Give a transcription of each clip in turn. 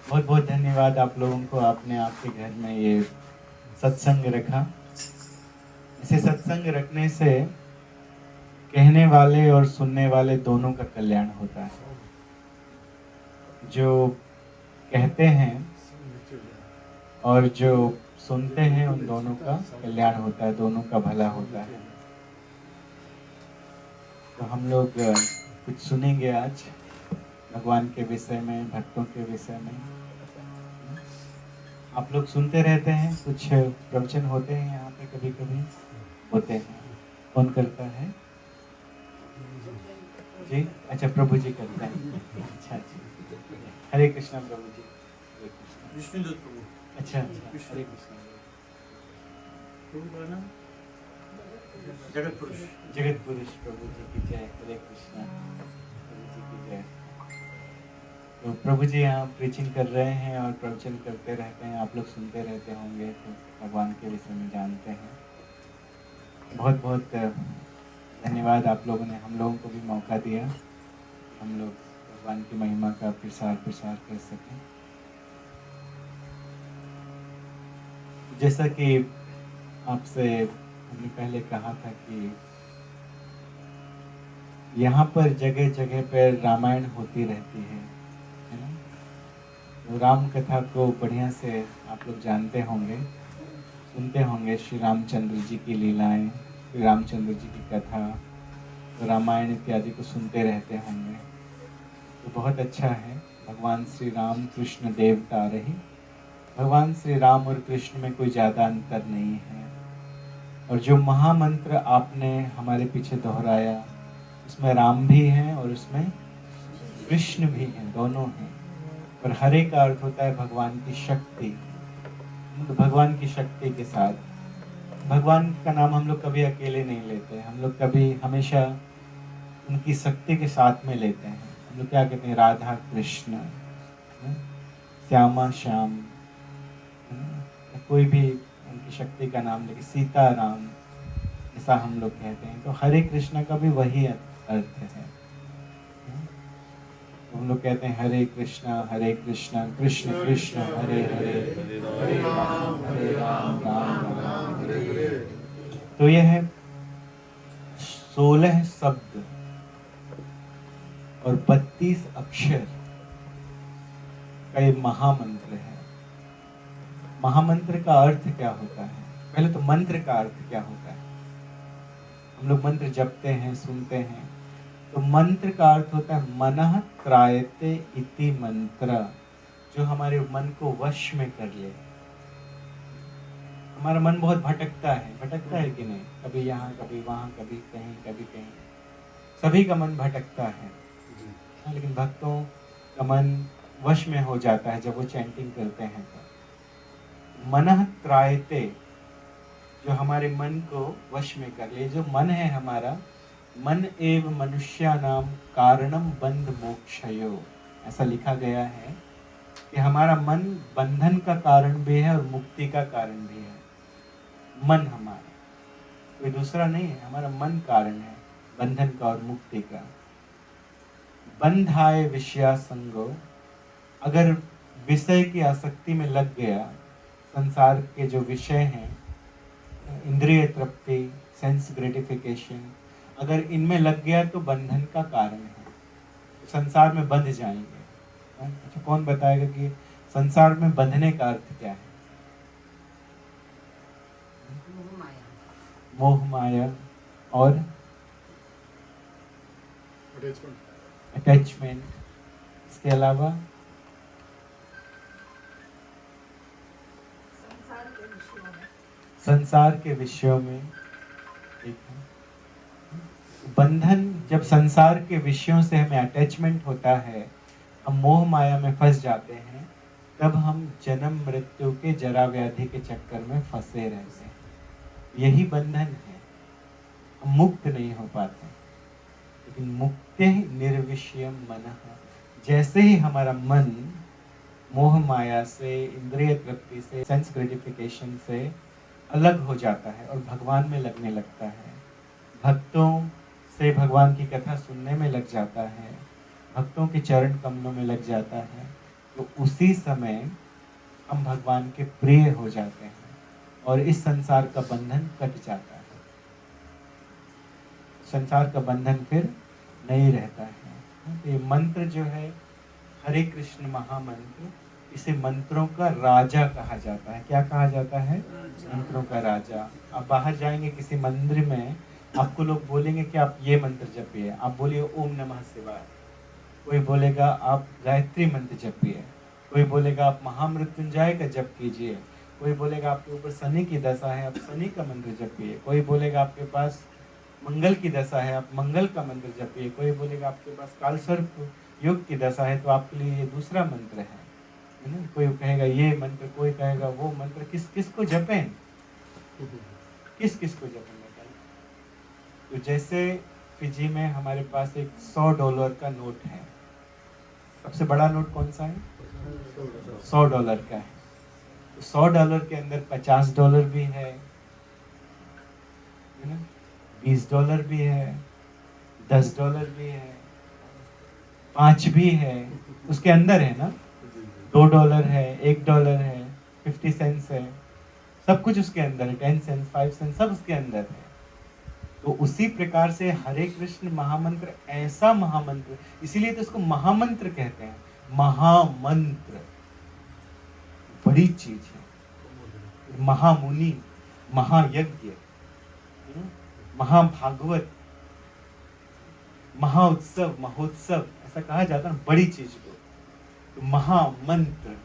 बहुत बहुत धन्यवाद आप लोगों को, आपने आपके घर में ये सत्संग रखा। इसे सत्संग रखने से कहने वाले और सुनने वाले दोनों का कल्याण होता है। जो कहते हैं और जो सुनते हैं उन दोनों का कल्याण होता है, दोनों का भला होता है। तो हम लोग कुछ सुनेंगे आज भगवान के विषय में, भक्तों के विषय में। आप लोग सुनते रहते हैं, कुछ प्रवचन होते हैं यहाँ पे, कभी कभी होते हैं। कौन करता है जी? अच्छा, प्रभु जी करते हैं। अच्छा अच्छा, हरे कृष्णा प्रभु जी। हरे कृष्णा। विष्णुदत्त प्रभु। अच्छा अच्छा, हरे कृष्णा। प्रभु का नाम जगत पुरुष। जगत पुरुष प्रभु जी की जय। हरे कृष्णा प्रभु जी की जय। तो प्रभु जी यहाँ प्रीचिंग कर रहे हैं और प्रवचन करते रहते हैं, आप लोग सुनते रहते होंगे, तो भगवान के विषय में जानते हैं। बहुत बहुत धन्यवाद आप लोगों ने हम लोगों को भी मौका दिया, हम लोग भगवान की महिमा का प्रसार कर सकें। जैसा कि आपसे हमने पहले कहा था कि यहाँ पर जगह जगह पर रामायण होती रहती है ना? तो राम कथा को बढ़िया से आप लोग जानते होंगे, सुनते होंगे। श्री रामचंद्र जी की लीलाएं, श्री रामचंद्र जी की कथा, तो रामायण इत्यादि को सुनते रहते होंगे। तो बहुत अच्छा है। भगवान श्री राम कृष्ण देवता रही, भगवान श्री राम और कृष्ण में कोई ज़्यादा अंतर नहीं है। और जो महामंत्र आपने हमारे पीछे दोहराया, उसमें राम भी हैं और उसमें कृष्ण भी हैं, दोनों हैं। और हरे का अर्थ होता है भगवान की शक्ति। तो भगवान की शक्ति के साथ, भगवान का नाम हम लोग कभी अकेले नहीं लेते, हम लोग कभी हमेशा उनकी शक्ति के साथ में लेते हैं। हम लोग क्या कहते हैं? राधा कृष्ण, श्यामा श्याम, कोई भी उनकी शक्ति का नाम लेके, सीता राम, ऐसा हम लोग कहते हैं। तो हरे कृष्ण का भी वही अर्थ है। तो हम लोग कहते हैं हरे कृष्णा कृष्ण कृष्ण हरे हरे, हरे राम राम राम हरे हरे। तो यह है 16 शब्द और 32 अक्षर का ये महामंत्र है। महामंत्र का अर्थ क्या होता है? पहले तो मंत्र का अर्थ क्या होता है? हम लोग मंत्र जपते हैं, सुनते हैं, तो मंत्र का अर्थ होता है मनः त्रायते इति मंत्र, जो हमारे मन को वश में कर ले। हमारा मन बहुत भटकता है कि नहीं? कभी यहाँ, कभी वहाँ, कभी कहीं, कभी कहीं, सभी का मन भटकता है। लेकिन भक्तों का मन वश में हो जाता है जब वो चैंटिंग करते हैं। तो मनः त्रायते, जो हमारे मन को वश में कर ले। जो मन है हमारा, मन एव मनुष्यानाम कारणम बंध मोक्षयो, ऐसा लिखा गया है कि हमारा मन बंधन का कारण भी है और मुक्ति का कारण भी है। मन हमारा, कोई दूसरा नहीं है, हमारा मन कारण है बंधन का और मुक्ति का। बंधाय विषया संगो, अगर विषय की आसक्ति में लग गया, संसार के जो विषय हैं, इंद्रिय तृप्ति, सेंस ग्रेटिफिकेशन, अगर इनमें लग गया तो बंधन का कारण है, संसार में बंध जाएंगे। अच्छा, कौन बताएगा कि संसार में बंधने का अर्थ क्या है? मोह माया और अटैचमेंट। इसके अलावा संसार के विषयों में, ठीक है। बंधन, जब संसार के विषयों से हमें अटैचमेंट होता है, हम मोह माया में फंस जाते हैं, तब हम जन्म मृत्यु के जरा व्याधि के चक्कर में फंसे रहते हैं। यही बंधन है, हम मुक्त नहीं हो पाते। लेकिन मुक्ते निर्विषयम मनः, जैसे ही हमारा मन मोह माया से, इंद्रिय तृप्ति से, सेंस ग्रेटिफिकेशन से अलग हो जाता है और भगवान में लगने लगता है, भक्तों से भगवान की कथा सुनने में लग जाता है, भक्तों के चरण कमलों में लग जाता है, तो उसी समय हम भगवान के प्रिय हो जाते हैं और इस संसार का बंधन कट जाता है। संसार का बंधन फिर नहीं रहता है। तो ये मंत्र जो है हरे कृष्ण महामंत्र, इसे मंत्रों का राजा कहा जाता है। क्या कहा जाता है? मंत्रों का राजा। आप बाहर जाएंगे किसी मंदिर में, आपको लोग बोलेंगे कि आप ये मंत्र जपिए, आप बोलिए ओम नमः शिवाय। कोई बोलेगा आप गायत्री मंत्र जपिए, कोई बोलेगा आप महामृत्युंजय का जप कीजिए, कोई बोलेगा आपके ऊपर शनि की दशा है आप शनि का मंत्र जपिए, कोई बोलेगा आपके पास मंगल की दशा है आप मंगल का मंत्र जपिए, कोई बोलेगा आपके पास कालसर्प योग की दशा है तो आपके लिए ये दूसरा मंत्र है ना। कोई कहेगा ये मंत्र, कोई कहेगा वो मंत्र। किस किस को जपें, किस किस को जपें बताइए। तो जैसे फिजी में हमारे पास एक $100 का नोट है। सबसे बड़ा नोट कौन सा है? $100 का है। तो $100 के अंदर $50 भी है ना, $20 भी है, $10 भी है, 5 भी है, उसके अंदर है ना। $2 है, $1 है, 50 सेंट्स है, सब कुछ उसके अंदर है। 10 सेंट्स, 5 सेंट्स, सब उसके अंदर है। तो उसी प्रकार से हरे कृष्ण महामंत्र ऐसा महामंत्र, इसीलिए तो इसको महामंत्र कहते हैं। महामंत्र बड़ी चीज है। महामुनि, महायज्ञ, महाभागवत, महाउत्सव, महोत्सव, ऐसा कहा जाता है बड़ी चीज को। तो महामंत्र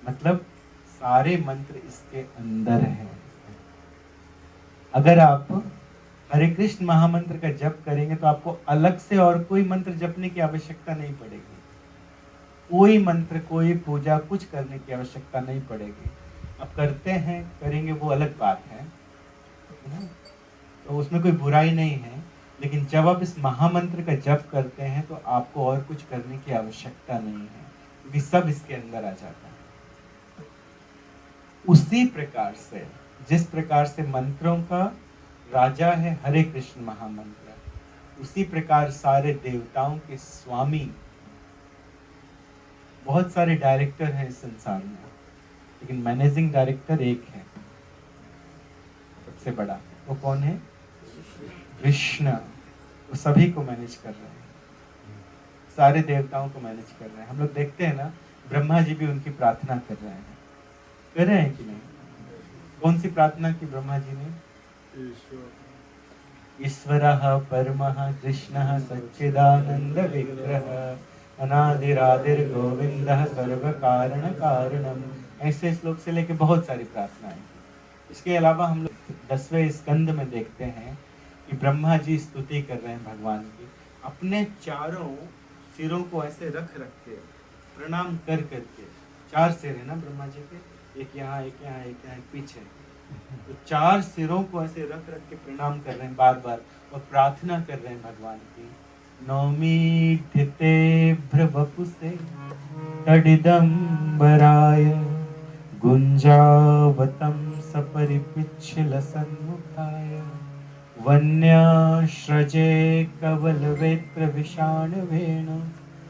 मतलब सारे मंत्र इसके अंदर हैं। अगर आप हरे कृष्ण महामंत्र का जप करेंगे तो आपको अलग से और कोई मंत्र जपने की आवश्यकता नहीं पड़ेगी। कोई मंत्र, कोई पूजा, कुछ करने की आवश्यकता नहीं पड़ेगी। आप करते हैं, करेंगे, वो अलग बात है ना? तो उसमें कोई बुराई नहीं है। लेकिन जब आप इस महामंत्र का जप करते हैं तो आपको और कुछ करने की आवश्यकता नहीं है, क्योंकि सब इसके अंदर आ जाता है। उसी प्रकार से, जिस प्रकार से मंत्रों का राजा है हरे कृष्ण महामंत्र, उसी प्रकार सारे देवताओं के स्वामी। बहुत सारे डायरेक्टर हैं इस संसार में, लेकिन मैनेजिंग डायरेक्टर एक है, सबसे बड़ा। वो कौन है? कृष्ण। वो सभी को मैनेज कर रहे हैं, सारे देवताओं को मैनेज कर रहे हैं। हम लोग देखते हैं ना, ब्रह्मा जी भी उनकी प्रार्थना कर रहे हैं। कर रहे हैं कि नहीं? कौन सी प्रार्थना की ब्रह्मा जी ने? ईश्वरः परमः कृष्णः सच्चिदानंद विग्रह अनादिरादिर गोविंदः सर्व कारण कारणम। ऐसे श्लोक से लेके बहुत सारी प्रार्थनाएं। इसके अलावा हम लोग 10वें स्कंद में देखते हैं कि ब्रह्मा जी स्तुति कर रहे हैं भगवान की, अपने चारों सिरों को ऐसे रख के प्रणाम कर करके। 4 सिर है ना ब्रह्मा जी के, एक यहाँ, एक यहाँ, एक यहाँ, एक पीछे। तो 4 सिरों को ऐसे रख के प्रणाम कर रहे हैं बार बार, और प्रार्थना कर रहे हैं भगवान की। नौमीध्यते भ्रवपुसे तडिदंबराय गुंजावतम सपरिपिच्छल सन्मुखाय वन्याश्रजे कवलवेत्र विषाण वेणु।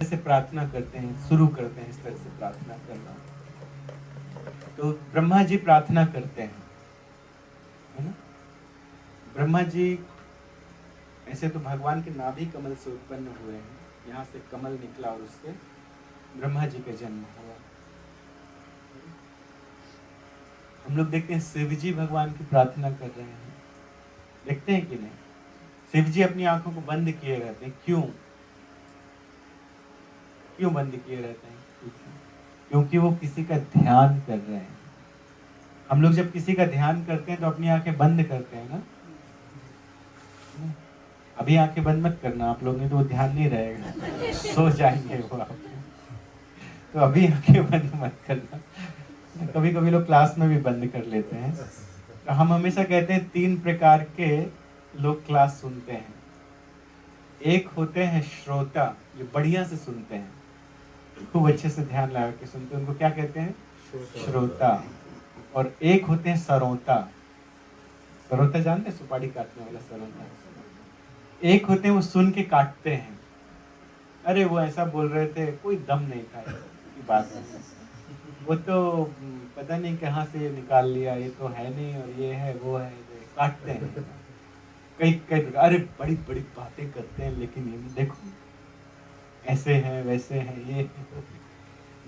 ऐसे प्रार्थना करते हैं, शुरू करते हैं इस तरह से प्रार्थना करना। तो ब्रह्मा जी प्रार्थना करते हैं, है ना। ब्रह्मा जी ऐसे तो भगवान के नाभि कमल से उत्पन्न हुए हैं, यहाँ से कमल निकला और उससे ब्रह्मा जी का जन्म हुआ। हम लोग देखते हैं शिव जी भगवान की प्रार्थना कर रहे हैं, देखते हैं कि नहीं? शिव जी अपनी आंखों को बंद किए रहते हैं। क्यों? क्यों बंद किए रहते हैं? क्योंकि वो किसी का ध्यान कर रहे हैं। हम लोग जब किसी का ध्यान करते हैं तो अपनी आंखें बंद करते हैं ना। अभी आंखें बंद मत करना आप लोग, नहीं तो वो ध्यान नहीं रहेगा, सो जाएंगे वो आप। तो अभी आंखें बंद मत करना। कभी कभी लोग क्लास में भी बंद कर लेते हैं। तो हम हमेशा कहते हैं 3 प्रकार के लोग क्लास सुनते हैं। एक होते हैं श्रोता, ये बढ़िया से सुनते हैं, खूब अच्छे से ध्यान लगा के सुनते हैं, उनको क्या कहते हैं? श्रोता। और एक होते हैं सरोता। सरोता जानते हैं? सुपारी काटने वाला सरोता। एक होते हैं वो सुन के काटते हैं, अरे वो ऐसा बोल रहे थे, कोई दम नहीं था इसकी बात में, वो तो पता नहीं कहाँ से ये निकाल लिया, ये तो है नहीं, और ये है वो है, ये काटते हैं कई कई प्रकार। अरे बड़ी बड़ी बातें करते हैं, लेकिन ये देखो ऐसे हैं वैसे हैं, ये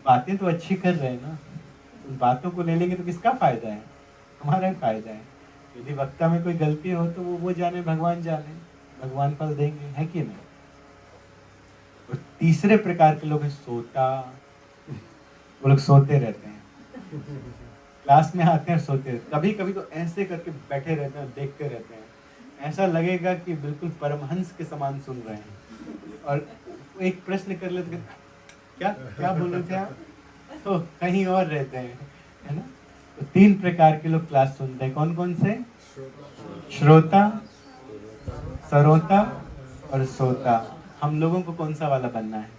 बातें तो अच्छी कर रहे हैं ना, उन बातों को ले लेंगे तो किसका फायदा है? हमारा ही फायदा है। यदि वक्ता में कोई गलती हो तो वो जाने, भगवान जाने, भगवान फल देंगे, है कि नहीं? और तीसरे प्रकार के लोग हैं सोता, वो लोग सोते रहते हैं, क्लास में आते हैं सोते रहते, कभी कभी तो ऐसे करके बैठे रहते हैं, देखते रहते हैं, ऐसा लगेगा कि बिल्कुल परमहंस के समान सुन रहे हैं। और एक प्रश्न कर लेते, क्या क्या बोल रहे थे आप, तो कहीं और रहते हैं, है ना? तो तीन प्रकार के लोग क्लास सुनते हैं, कौन कौन से? श्रोता, सरोता और सोता। हम लोगों को कौन सा वाला बनना है?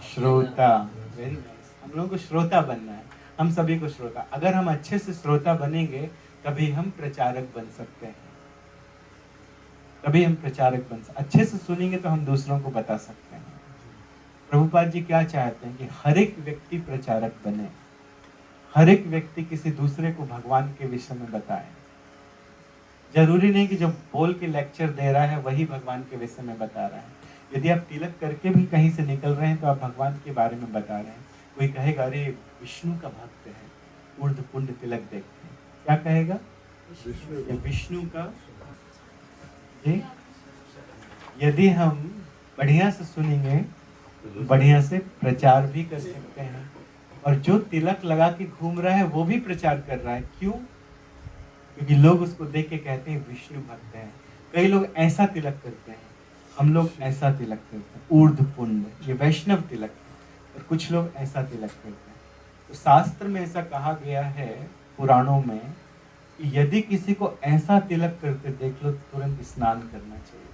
श्रोता। वेरी नाइस, हम लोगों को श्रोता बनना है, हम सभी को श्रोता। अगर हम अच्छे से श्रोता बनेंगे तभी हम प्रचारक बन सकते हैं, तभी हम प्रचारक बन सकते। अच्छे से सुनेंगे तो हम दूसरों को बता सकते हैं। प्रभुपाद जी क्या चाहते हैं कि हर एक व्यक्ति प्रचारक बने, हर एक व्यक्ति किसी दूसरे को भगवान के विषय में बताए। जरूरी नहीं कि जो बोल के लेक्चर दे रहा है वही भगवान के विषय में बता रहा है। यदि आप तिलक करके भी कहीं से निकल रहे हैं तो आप भगवान के बारे में बता रहे हैं। कोई कहेगा अरे विष्णु का भक्त है, ऊर्ध्व पुंड तिलक देखते हैं, क्या कहेगा? ये विष्णु का। जी, यदि हम बढ़िया से सुनेंगे, बढ़िया से प्रचार भी कर सकते हैं। और जो तिलक लगा के घूम रहा है वो भी प्रचार कर रहा है। क्यों? क्योंकि लोग उसको देख के कहते हैं विष्णु भक्त है। कई लोग ऐसा तिलक करते हैं, हम लोग ऐसा तिलक करते हैं, ऊर्ध्व पुंड, ये वैष्णव तिलक है। और कुछ लोग ऐसा तिलक करते हैं। तो शास्त्र में ऐसा कहा गया है, पुराणों में, कि यदि किसी को ऐसा तिलक करते देख लो तो तुरंत स्नान करना चाहिए।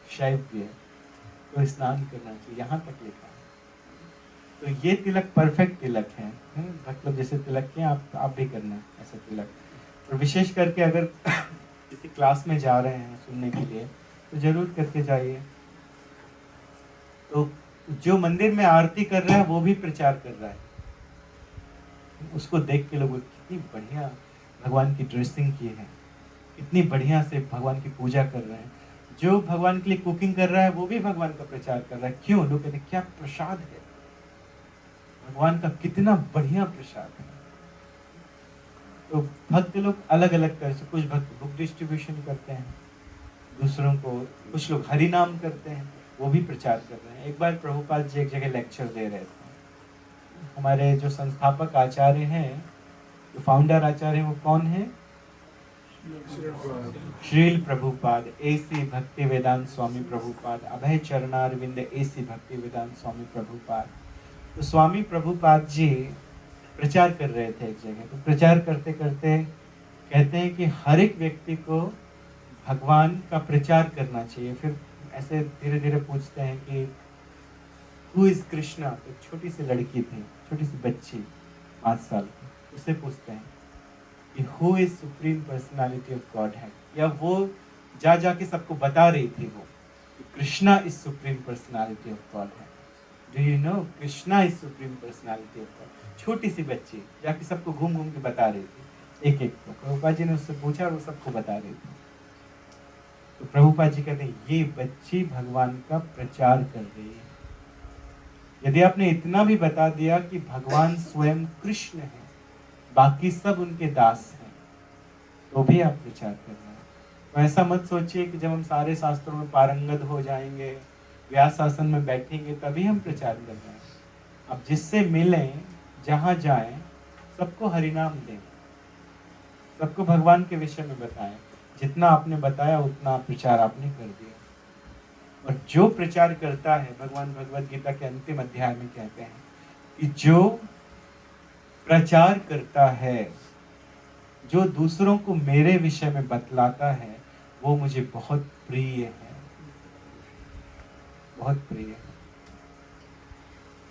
शैव भी है तो स्नान करना चाहिए, यहाँ तक लिखा है। तो ये तिलक परफेक्ट तिलक है, मतलब जैसे तिलक किए आप भी करना ऐसा तिलक। और विशेष करके अगर किसी क्लास में जा रहे हैं सुनने के लिए तो जरूर करके जाइए। तो जो मंदिर में आरती कर रहा है वो भी प्रचार कर रहा है, उसको देख के लोग कितनी बढ़िया भगवान की ड्रेसिंग की है, कितनी बढ़िया से भगवान की पूजा कर रहे हैं। जो भगवान के लिए कुकिंग कर रहा है वो भी भगवान का प्रचार कर रहा है। क्यों? लोग कहते हैं क्या प्रसाद है, भगवान का कितना बढ़िया प्रसाद है। तो भक्त लोग अलग अलग तरह से, कुछ भक्त बुक डिस्ट्रीब्यूशन करते हैं दूसरों को, कुछ लोग हरि नाम करते हैं, वो भी प्रचार कर रहे हैं। एक बार प्रभुपाद जी एक जगह लेक्चर दे रहे थे, हमारे जो संस्थापक आचार्य हैं, जो फाउंडर आचार्य हैं, वो कौन है? श्रील प्रभुपाद, एसी भक्ति वेदांत स्वामी प्रभुपाद, अभय चरणारविंद एसी भक्ति वेदांत स्वामी प्रभुपाद। तो स्वामी प्रभुपाद जी प्रचार कर रहे थे एक जगह। तो प्रचार करते करते कहते हैं कि हर एक व्यक्ति को भगवान का प्रचार करना चाहिए। फिर ऐसे धीरे धीरे पूछते हैं कि हु इज कृष्णा। तो छोटी सी लड़की थी, छोटी सी बच्ची 5 साल की, उससे पूछते हैं कि who is supreme personality of God है, या वो जा जाके सबको बता रही थी वो कि Krishna is supreme personality of God है। Do you know Krishna is supreme personality of God. छोटी सी बच्ची जाके सबको घूम घूम के बता रही थी, एक एक को। प्रभुपाद जी ने उससे पूछा और वो सबको बता रही थी। तो प्रभुपाद जी कहते हैं ये बच्ची भगवान का प्रचार कर रही है। यदि आपने इतना भी बता दिया कि भगवान स्वयं कृष्ण है, बाकी सब उनके दास हैं, तो भी आप प्रचार कर रहे हैं। तो ऐसा मत सोचिए कि जब हम सारे शास्त्रों में पारंगत हो जाएंगे, व्यास आसन में बैठेंगे, तभी हम प्रचार कर रहे हैं। अब जिससे मिलें, जहाँ जाएं, सबको हरिनाम दें, सबको भगवान के विषय में बताएं। जितना आपने बताया उतना प्रचार आपने कर दिया। और जो प्रचार करता है, भगवान भगवद गीता के अंतिम अध्याय में कहते हैं कि जो प्रचार करता है, जो दूसरों को मेरे विषय में बतलाता है, वो मुझे बहुत प्रिय है, बहुत प्रिय है।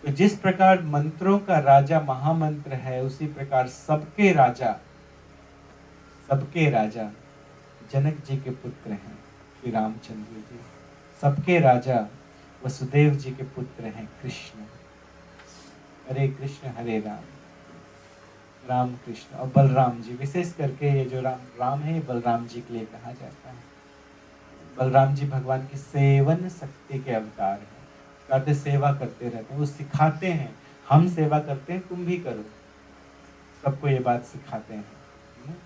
तो जिस प्रकार मंत्रों का राजा महामंत्र है, उसी प्रकार सबके राजा जनक जी के पुत्र हैं, श्री रामचंद्र जी। सबके राजा वसुदेव जी के पुत्र हैं कृष्ण। हरे कृष्ण हरे राम, राम कृष्ण और बलराम जी, विशेष करके ये जो राम है, बलराम जी के लिए कहा जाता है। बलराम जी भगवान की सेवन शक्ति के अवतार हैं। कहते सेवा करते रहते हैं, वो सिखाते हैं, हम सेवा करते हैं तुम भी करो, सबको ये बात सिखाते हैं।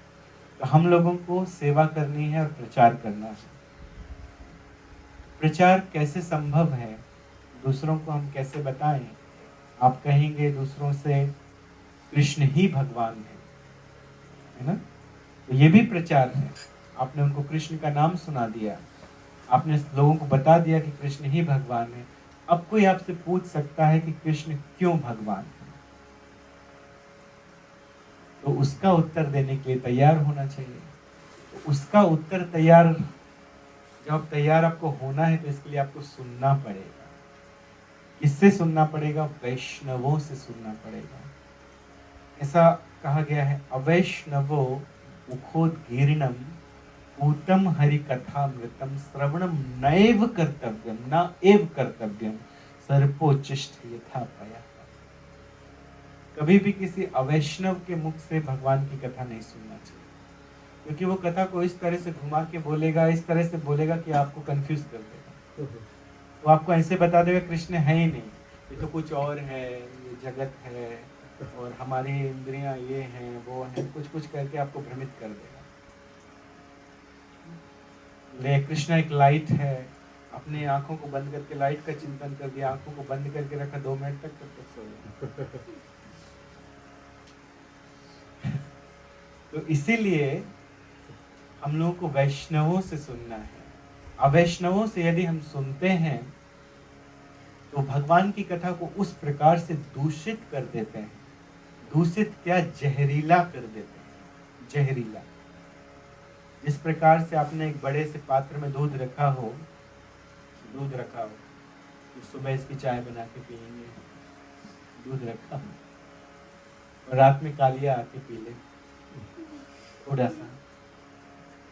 तो हम लोगों को सेवा करनी है और प्रचार करना है। प्रचार कैसे संभव है, दूसरों को हम कैसे बताएं? आप कहेंगे दूसरों से कृष्ण ही भगवान है ना? तो ये भी प्रचार है। आपने उनको कृष्ण का नाम सुना दिया, आपने लोगों को बता दिया कि कृष्ण ही भगवान है। अब कोई आपसे पूछ सकता है कि कृष्ण क्यों भगवान है, तो उसका उत्तर देने के लिए तैयार होना चाहिए। तो उसका उत्तर तैयार, जब तैयार आपको होना है तो इसके लिए आपको सुनना पड़ेगा। किससे सुनना पड़ेगा? वैष्णवों से सुनना पड़ेगा। ऐसा कहा गया है, अवैष्णवो मुखोद्गीर्णम पूतम हरि कथामृतम श्रवणम नैव कर्तव्यम न एव कर्तव्यम सर्पोचिष्ठ यथा पया। कभी भी किसी अवैष्णव के मुख से भगवान की कथा नहीं सुनना चाहिए, क्योंकि वो कथा को इस तरह से घुमा के बोलेगा, इस तरह से बोलेगा कि आपको कंफ्यूज कर देगा। वो आपको ऐसे बता देगा कृष्ण है ही नहीं, ये तो कुछ और है, ये जगत है और हमारी इंद्रियां ये हैं वो हैं, कुछ कुछ करके आपको भ्रमित कर देगा। ले कृष्ण एक लाइट है, अपने आंखों को बंद करके लाइट का चिंतन कर दिया, आंखों को बंद करके रखा 2 मिनट तक, तब तक सो गया। तो इसीलिए हम लोगों को वैष्णवों से सुनना है। अवैष्णवों से यदि हम सुनते हैं तो भगवान की कथा को उस प्रकार से दूषित कर देते हैं, दूषित क्या, जहरीला कर देते हैं। जहरीला, जिस प्रकार से आपने एक बड़े से पात्र में दूध रखा हो, तो सुबह इसकी चाय बना के पियेंगे, दूध रखा हो और रात में कालिया आके पी ले थोड़ा सा।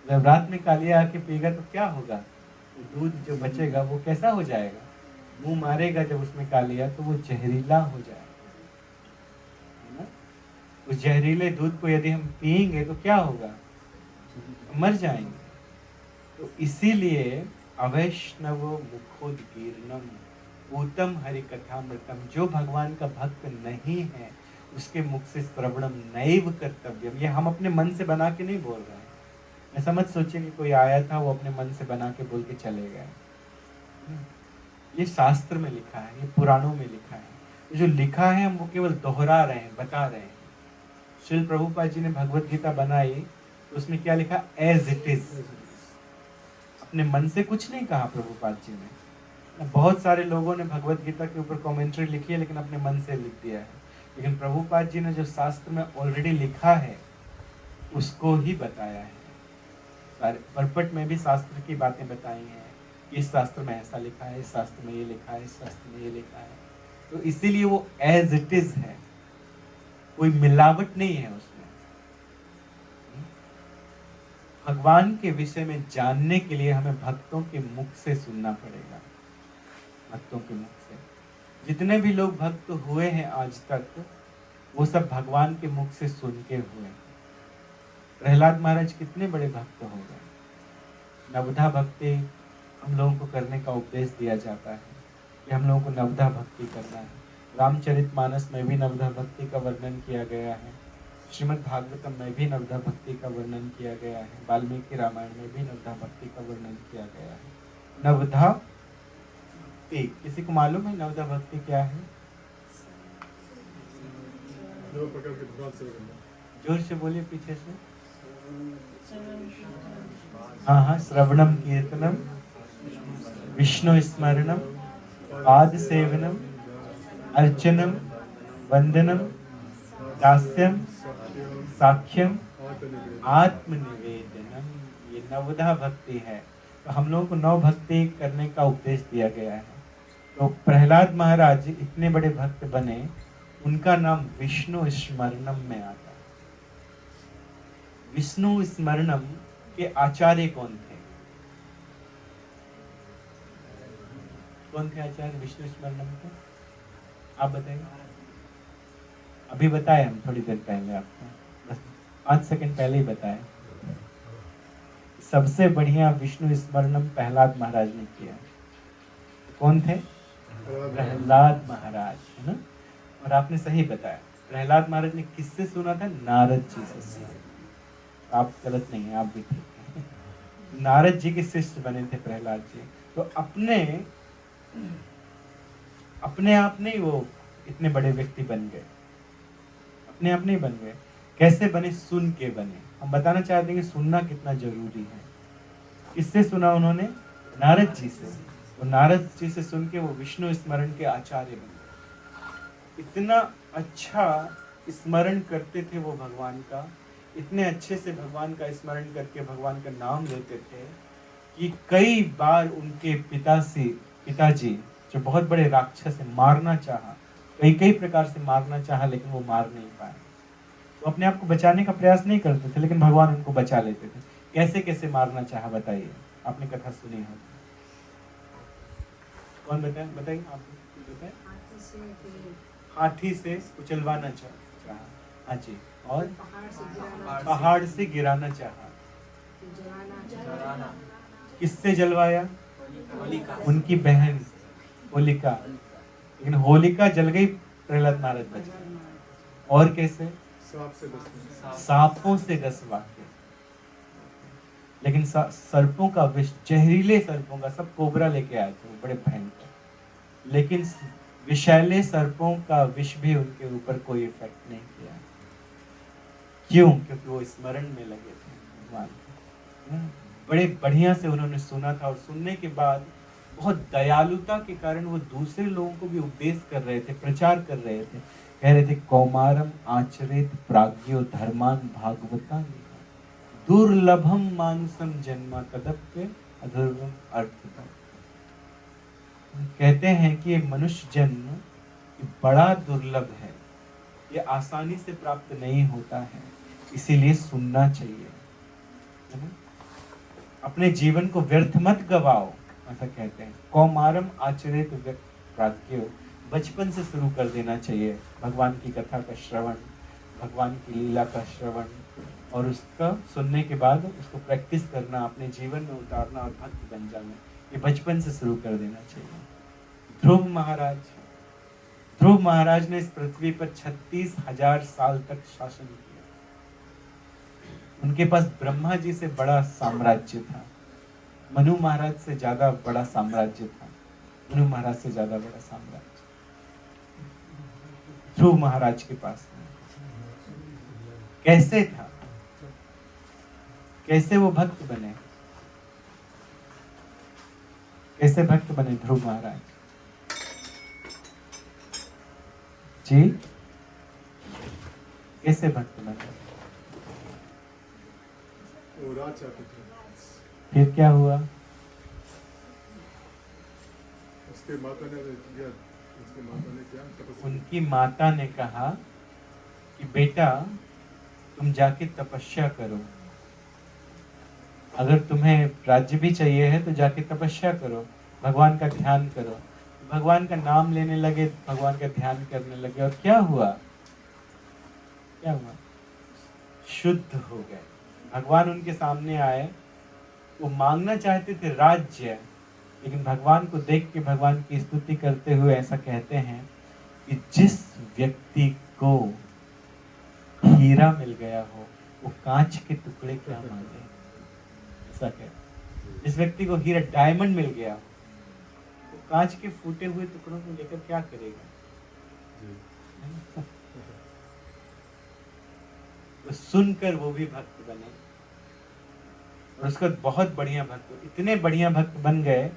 जब रात में कालिया आके पिएगा तो क्या होगा? तो दूध जो बचेगा वो कैसा हो जाएगा? मुंह मारेगा जब उसमें कालिया तो वो जहरीला हो जाएगा, है ना? उस जहरीले दूध को यदि हम पिएंगे तो क्या होगा? मर जाएंगे। तो इसीलिए अवैष्णव मुखोद्गीर्णम पूतम हरि कथामृतम, जो भगवान का भक्त नहीं है उसके मुख से श्रवणम नैव कर्तव्यम। ये हम अपने मन से बना के नहीं बोल रहे हैं। ऐसा मत सोचिए कि कोई आया था वो अपने मन से बना के बोल के चले गए। ये शास्त्र में लिखा है, ये पुराणों में लिखा है। जो लिखा है हम वो केवल दोहरा रहे हैं, बता रहे हैं। श्रील प्रभुपाद जी ने भगवत गीता बनाई तो उसमें क्या लिखा? As it is. अपने मन से कुछ नहीं कहा प्रभुपाद जी ने। बहुत सारे लोगों ने भगवत गीता के ऊपर कमेंट्री लिखी है लेकिन अपने मन से लिख दिया है, लेकिन प्रभुपाद जी ने जो शास्त्र में ऑलरेडी लिखा है उसको ही बताया है। सारे परपट में भी शास्त्र की बातें बताई हैं, इस शास्त्र में ऐसा लिखा है, इस शास्त्र में ये लिखा है, इस शास्त्र में ये लिखा है। तो इसीलिए वो एज इट इज है, कोई मिलावट नहीं है उसमें। भगवान के विषय में जानने के लिए हमें भक्तों के मुख से सुनना पड़ेगा। भक्तों के मुख से जितने भी लोग भक्त हुए हैं आज तक, वो सब भगवान के मुख से सुन के हुए। प्रहलाद महाराज कितने बड़े भक्त हो गए। नवधा भक्ति हम लोगों को करने का उपदेश दिया जाता है कि हम लोगों को नवधा भक्ति करना है। रामचरितमानस में भी नवधा भक्ति का वर्णन किया गया है, श्रीमद् भागवतम में भी नवधा भक्ति का वर्णन किया गया है, वाल्मीकि रामायण में भी नवधा भक्ति का वर्णन किया गया है। नवधा भक्ति, किसी को मालूम है नवधा भक्ति क्या है? जोर से बोलिए पीछे से। हाँ, श्रवणम कीर्तनम विष्णु स्मरणम पाद सेवनम अर्चनम वंदनम दास्यम साख्यम आत्मनिवेदनम, ये नवधा भक्ति है। तो हम लोगों को नव भक्ति करने का उपदेश दिया गया है। तो प्रहलाद महाराज इतने बड़े भक्त बने, उनका नाम विष्णु स्मरणम में आता है। विष्णु स्मरणम के आचार्य कौन थे? कौन थे आचार्य विष्णु स्मरणम के? आप बताइए। अभी बताए हम थोड़ी देर पहले आपको, बस 5 सेकंड पहले ही बताए। सबसे बढ़िया विष्णु स्मरणम प्रहलाद महाराज ने किया। कौन थे? प्रहलाद महाराज, है ना। और आपने सही बताया, प्रहलाद महाराज ने किससे सुना था? नारद जी से सुना। आप गलत नहीं है, आप भी ठीक है। नारद जी के शिष्य बने थे प्रहलाद जी। तो अपने आप नहीं वो इतने बड़े व्यक्ति बन गए, अपने आप नहीं बन गए। कैसे बने? सुन के बने। हम बताना चाहते हैं कि सुनना कितना जरूरी है। किससे सुना उन्होंने? नारद जी से। और नारद जी से सुन के वो विष्णु स्मरण के आचार्य बन गए। इतना अच्छा स्मरण करते थे वो भगवान का, इतने अच्छे से भगवान का स्मरण करके भगवान का नाम लेते थे कि कई बार उनके पिताजी जो बहुत बड़े राक्षस है, मारना चाहा, कई प्रकार से मारना चाहा, लेकिन वो मार नहीं पाए। वो अपने आप को बचाने का प्रयास नहीं करते थे, लेकिन भगवान उनको बचा लेते थे। कैसे कैसे मारना चाहा बताइए, आपने कथा सुनी हो। कौन बताइए आप बताइए। हाथी से कुचलवाना चाहा, हाँ जी। और पहाड़ से गिराना चाहा। किससे जलवाया? उनकी बहन होलिका, लेकिन होलिका जल गई, प्रहलाद महाराज बच गए। और कैसे? सांपों से डसवा के। लेकिन सर्पों का विष, जहरीले सर्पों का, सब कोबरा लेके आए थे, वो बड़े भयंकर, लेकिन विषैले सर्पों का विष भी उनके ऊपर कोई इफेक्ट नहीं किया। क्यों? क्योंकि वो स्मरण में लगे थे भगवान के। बड़े बढ़िया से उन्होंने सुना था, और सुनने के बाद बहुत दयालुता के कारण वो दूसरे लोगों को भी उपदेश कर रहे थे, प्रचार कर रहे थे। कह रहे थे, कौमारम आचरित प्राज्ञो धर्मान भागवता दुर्लभम मानुसम जन्मा तदप्य अधर्वम अर्थता। कहते हैं कि ये मनुष्य जन्म बड़ा दुर्लभ है, ये आसानी से प्राप्त नहीं होता है, इसीलिए सुनना चाहिए, है ना। अपने जीवन को व्यर्थ मत गवाओ, ऐसा कहते हैं। कौमारम आचरित प्राज्ञो, बचपन से शुरू कर देना चाहिए भगवान की कथा का श्रवण, भगवान की लीला का श्रवण, और उसका सुनने के बाद उसको प्रैक्टिस करना, अपने जीवन में उतारना और भक्त बन जाना, ये बचपन से शुरू कर देना चाहिए। ध्रुव महाराज ने इस पृथ्वी पर 36,000 साल तक शासन किया। उनके पास ब्रह्मा जी से बड़ा साम्राज्य था, मनु महाराज से ज्यादा बड़ा साम्राज्य था, मनु महाराज से ज्यादा बड़ा साम्राज्य ध्रुव महाराज के पास। कैसे था? कैसे वो भक्त बने? कैसे भक्त बने ध्रुव महाराज जी? कैसे भक्त बने? फिर क्या हुआ? उनकी माता ने कहा कि बेटा तुम जाके तपस्या करो, अगर तुम्हें राज्य भी चाहिए है तो जाके तपस्या करो, भगवान का ध्यान करो। भगवान का नाम लेने लगे, भगवान का ध्यान करने लगे, और क्या हुआ? क्या हुआ? शुद्ध हो गए। भगवान उनके सामने आए, वो मांगना चाहते थे राज्य, लेकिन भगवान को देख के भगवान की स्तुति करते हुए ऐसा कहते हैं कि जिस व्यक्ति को हीरा मिल गया हो वो कांच के टुकड़े क्या मांगे, ऐसा कहते। जिस व्यक्ति को हीरा, डायमंड मिल गया हो, वो कांच के फूटे हुए टुकड़ों को लेकर क्या करेगा? तो सुनकर वो भी भक्त बने, और उसका बहुत बढ़िया भक्त, इतने बढ़िया भक्त बन गए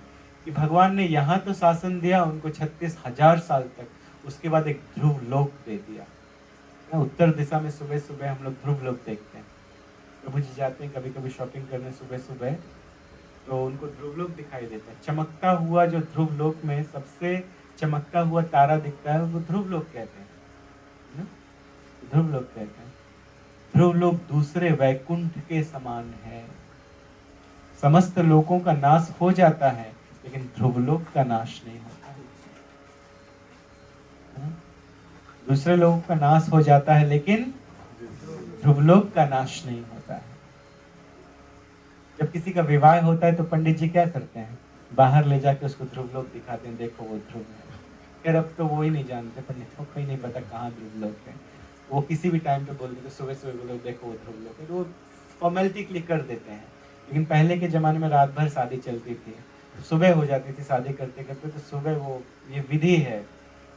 कि भगवान ने यहाँ तो शासन दिया उनको 36,000 साल तक, उसके बाद एक ध्रुव लोक दे दिया। उत्तर दिशा में सुबह सुबह हम लोग ध्रुव लोक देखते हैं, प्रभु जी जाते हैं कभी कभी शॉपिंग करने सुबह सुबह, तो उनको ध्रुव लोक दिखाई देता है। चमकता हुआ जो ध्रुव लोक में सबसे चमकता हुआ तारा दिखता है वो ध्रुव लोक कहते हैं, ध्रुव लोक कहते हैं। ध्रुव लोक दूसरे वैकुंठ के समान है। समस्त लोकों का नाश हो जाता है, लेकिन ध्रुवलोक का नाश नहीं होता है। दूसरे लोगों का नाश हो जाता है, लेकिन ध्रुवलोक का नाश नहीं होता है। जब किसी का विवाह होता है तो पंडित जी क्या करते हैं? बाहर ले जाके उसको ध्रुवलोक दिखाते हैं, देखो वो ध्रुव है। खैर अब तो वो ही नहीं जानते, पंडितों को ही नहीं पता कहाँ ध्रुवलोक है। वो किसी भी टाइम पे बोल देते, सुबह सुबह बोलो देखो वो ध्रुवलोक है, तो वो फॉर्मेलिटी क्लिक कर देते हैं। लेकिन पहले के ज़माने में रात भर शादी चलती थी, सुबह हो जाती थी शादी करते करते, तो सुबह वो ये विधि है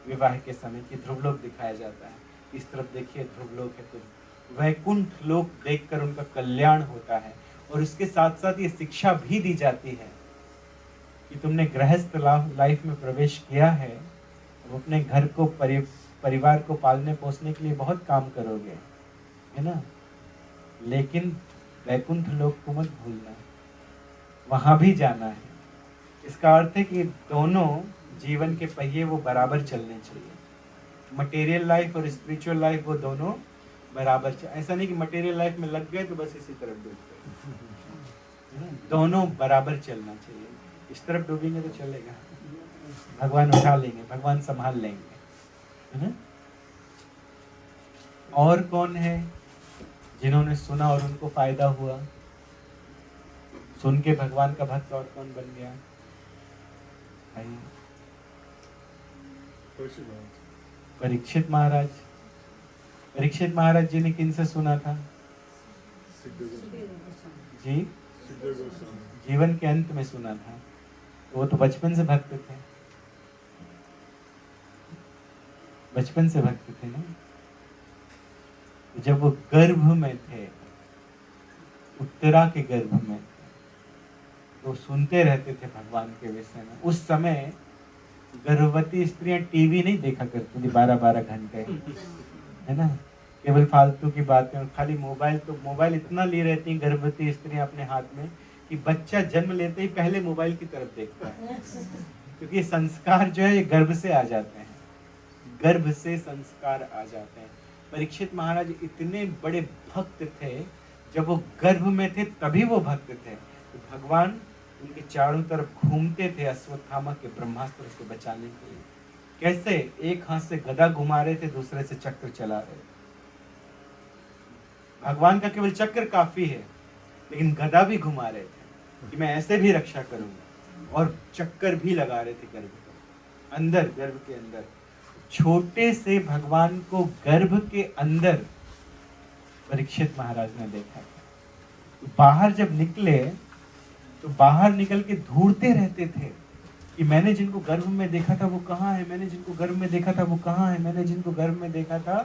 विवाह के समय कि ध्रुवलोक दिखाया जाता है। इस तरफ देखिए ध्रुवलोक है, तो वैकुंठ लोक देखकर उनका कल्याण होता है। और उसके साथ साथ ये शिक्षा भी दी जाती है कि तुमने गृहस्थ लाइफ में प्रवेश किया है, अब अपने घर को परिवार को पालने पोसने के लिए बहुत काम करोगे, है ना, लेकिन वैकुंठ लोक को मत भूलना, वहां भी जाना है। इसका अर्थ है कि दोनों जीवन के पहिए वो बराबर चलने चाहिए। मटेरियल लाइफ और स्पिरिचुअल लाइफ वो दोनों बराबर ऐसा नहीं कि मटेरियल लाइफ में लग गए तो बस इसी तरफ डूब गए। दोनों बराबर चलना चाहिए। इस तरफ डूबेंगे तो चलेगा, भगवान उठा लेंगे, भगवान संभाल लेंगे, है ना। और कौन है जिन्होंने सुना और उनको फायदा हुआ? सुन के भगवान का भक्त और कौन बन गया? परीक्षित महाराज। परीक्षित महाराज जी ने किनसे सुना था? जी, जीवन के अंत में सुना था। वो तो बचपन से भक्त थे, बचपन से भक्त थे ना। जब वो गर्भ में थे, उत्तरा के गर्भ में थे, तो सुनते रहते थे भगवान के विषय में। उस समय गर्भवती स्त्रियां टीवी नहीं देखा करती थी 12-12 घंटे, है ना, केवल फालतू की बातें और खाली मोबाइल। तो मोबाइल इतना लिए रहती हैं गर्भवती स्त्रियां अपने हाथ में कि बच्चा जन्म लेते ही पहले मोबाइल की तरफ देखता है, क्योंकि संस्कार जो है ये गर्भ से आ जाते हैं, गर्भ से संस्कार आ जाते हैं। परीक्षित महाराज इतने बड़े भक्त थे, जब वो गर्भ में थे तभी वो भक्त थे। तो भगवान उनके चारों तरफ घूमते थे अश्वत्थामा के ब्रह्मास्त्र से बचाने के लिए। कैसे? एक हाथ से गदा घुमा रहे थे, दूसरे से चक्र चला रहे थे। भगवान का केवल चक्र काफी है, लेकिन गदा भी घुमा रहे थे कि मैं ऐसे भी रक्षा करूंगा, और चक्कर भी लगा रहे थे गर्भ के अंदर, गर्भ के अंदर। छोटे से भगवान को गर्भ के अंदर परीक्षित महाराज ने देखा था। बाहर जब निकले तो बाहर निकल के ढूंढते रहते थे कि मैंने जिनको गर्भ में देखा था वो कहाँ है, मैंने जिनको गर्भ में देखा था वो कहाँ है, मैंने जिनको गर्भ में देखा था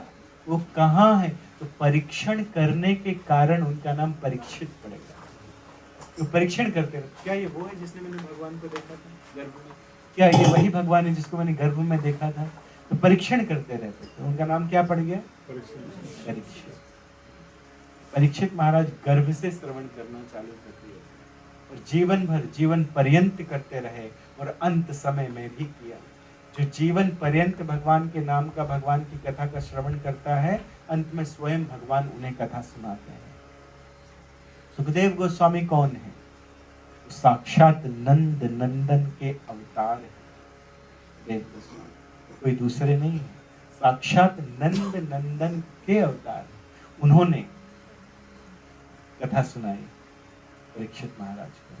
वो कहाँ है। तो परीक्षण करने के कारण उनका नाम परीक्षित पड़ेगा। तो परीक्षण करते रहते, क्या ये वो है जिसने मैंने भगवान को देखा था गर्भ में? क्या ये वही भगवान है जिसको मैंने गर्भ में देखा था? तो परीक्षण करते रहते थे। उनका नाम क्या पड़ गया? परीक्षित। परीक्षित महाराज गर्भ से श्रवण करना चालू कर दिया और जीवन भर, जीवन पर्यंत करते रहे, और अंत समय में भी किया। जो जीवन पर्यंत भगवान के नाम का, भगवान की कथा का श्रवण करता है, अंत में स्वयं भगवान उन्हें कथा सुनाते हैं। सुखदेव गोस्वामी कौन है? साक्षात नंद नंदन के अवतार है देव गोस्वामी, कोई दूसरे नहीं है। साक्षात नंद नंदन के अवतार, उन्होंने कथा सुनाई परीक्षित महाराज को।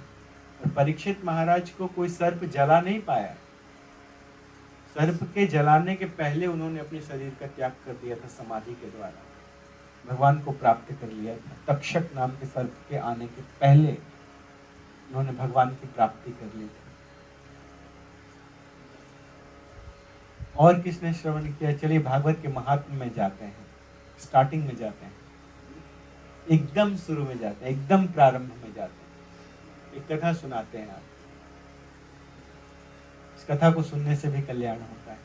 और परीक्षित महाराज को कोई सर्प जला नहीं पाया। सर्प के जलाने के पहले उन्होंने अपने शरीर का त्याग कर दिया था समाधि के द्वारा, भगवान को प्राप्त कर लिया था। तक्षक नाम के सर्प के आने के पहले उन्होंने भगवान की प्राप्ति कर ली थी। और किसने श्रवण किया? चलिए भागवत के महात्म्य में जाते हैं, स्टार्टिंग में जाते हैं, एकदम शुरू में जाते हैं, एकदम प्रारंभ में जाते हैं। एक कथा सुनाते हैं आप, इस कथा को सुनने से भी कल्याण होता है।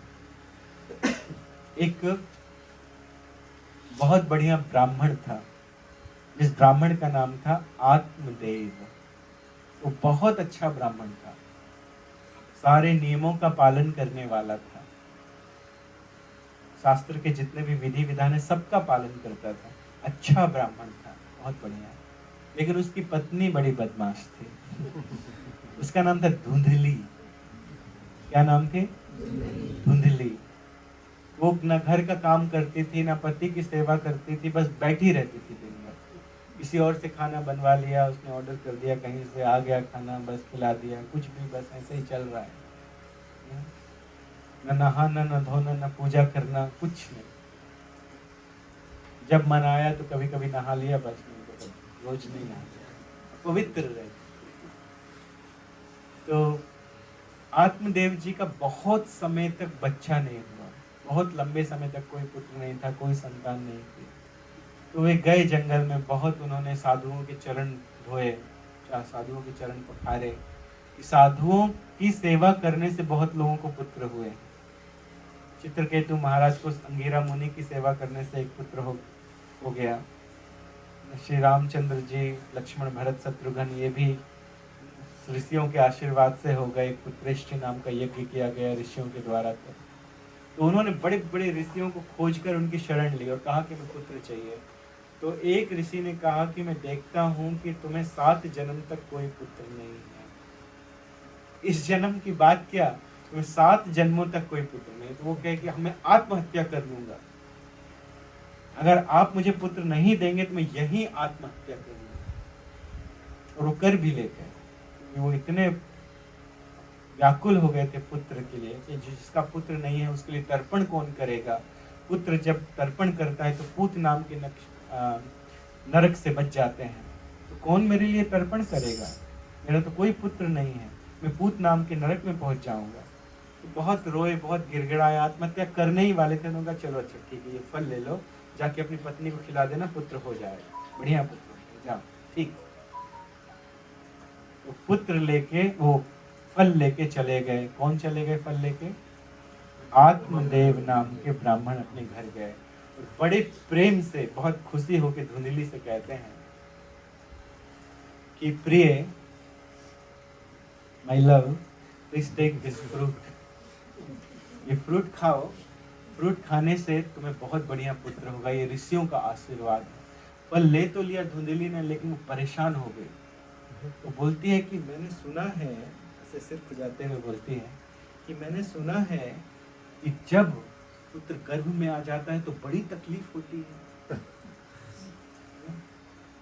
एक बहुत बढ़िया ब्राह्मण था, जिस ब्राह्मण का नाम था आत्मदेव। वो बहुत अच्छा ब्राह्मण था, सारे नियमों का पालन करने वाला था, शास्त्र के जितने भी विधि विधान है सबका पालन करता था, अच्छा ब्राह्मण था, बहुत बढ़िया। लेकिन उसकी पत्नी बड़ी बदमाश थी। उसका नाम था धुंधली। क्या नाम थे? धुंधली। वो ना घर का काम करती थी, ना पति की सेवा करती थी, बस बैठी रहती थी दिन भर। किसी और से खाना बनवा लिया, उसने ऑर्डर कर दिया, कहीं से आ गया खाना, बस खिला दिया, कुछ भी, बस ऐसे ही चल रहा है। न नहाना, न धोना, न पूजा करना, कुछ नहीं। जब मन आया तो कभी कभी नहा लिया, बस नहीं तो कभी रोज नहीं नहा लिया, पवित्र रहे। तो आत्मदेव जी का बहुत समय तक बच्चा नहीं हुआ, बहुत लंबे समय तक कोई पुत्र नहीं था, कोई संतान नहीं थी। तो वे गए जंगल में, बहुत उन्होंने साधुओं के चरण धोए, साधुओं के चरण पखारे। साधुओं की सेवा करने से बहुत लोगों को पुत्र हुए। चित्रकेतु महाराज को अंगिरा मुनि की सेवा करने से एक पुत्र हो गया। श्री रामचंद्र जी, लक्ष्मण, भरत, शत्रुघ्न, ये भी ऋषियों के आशीर्वाद से हो गए। पुत्रेष्टि नाम का यज्ञ किया गया ऋषियों के द्वारा। तो उन्होंने बड़े बड़े ऋषियों को खोजकर उनकी शरण ली और कहा कि मैं पुत्र चाहिए। तो एक ऋषि ने कहा कि मैं देखता हूं कि तुम्हें 7 जन्म तक कोई पुत्र नहीं है। इस जन्म की बात क्या, तुम्हें 7 जन्मों तक कोई पुत्र नहीं। तो वो कहे कि मैं आत्महत्या कर लूंगा, अगर आप मुझे पुत्र नहीं देंगे तो मैं यही आत्महत्या करूंगा। और वो कर भी लेते हैं। वो इतने व्याकुल हो गए थे पुत्र के लिए कि जिसका पुत्र नहीं है उसके लिए तर्पण कौन करेगा। पुत्र जब तर्पण करता है तो पूत नाम के नरक से बच जाते हैं। तो कौन मेरे लिए तर्पण करेगा, मेरा तो कोई पुत्र नहीं है, मैं पूत नाम के नरक में पहुंच जाऊंगा। तो बहुत रोए, बहुत गिड़गिड़ाए, आत्महत्या करने ही वाले थे। उनका चलो अच्छा ठीक है, ये फल ले लो, जाके अपनी पत्नी को खिला देना, पुत्र हो जाएगा, बढ़िया पुत्र, जाओ ठीक। तो पुत्र लेके, वो फल लेके चले गए। कौन चले गए फल लेके? आत्मदेव नाम के ब्राह्मण अपने घर गए और बड़े प्रेम से, बहुत खुशी होकर धुंधली से कहते हैं कि प्रिय, my love, please take this fruit. ये फ्रूट खाओ, फ्रूट खाने से तुम्हें बहुत बढ़िया पुत्र होगा, ये ऋषियों का आशीर्वाद है। फल ले तो लिया धुंधली ने, लेकिन वो परेशान हो गई। तो बोलती है कि मैंने सुना है, ऐसे सिर खुजाते हुए बोलती है कि मैंने सुना है कि जब पुत्र गर्भ में आ जाता है तो बड़ी तकलीफ होती है,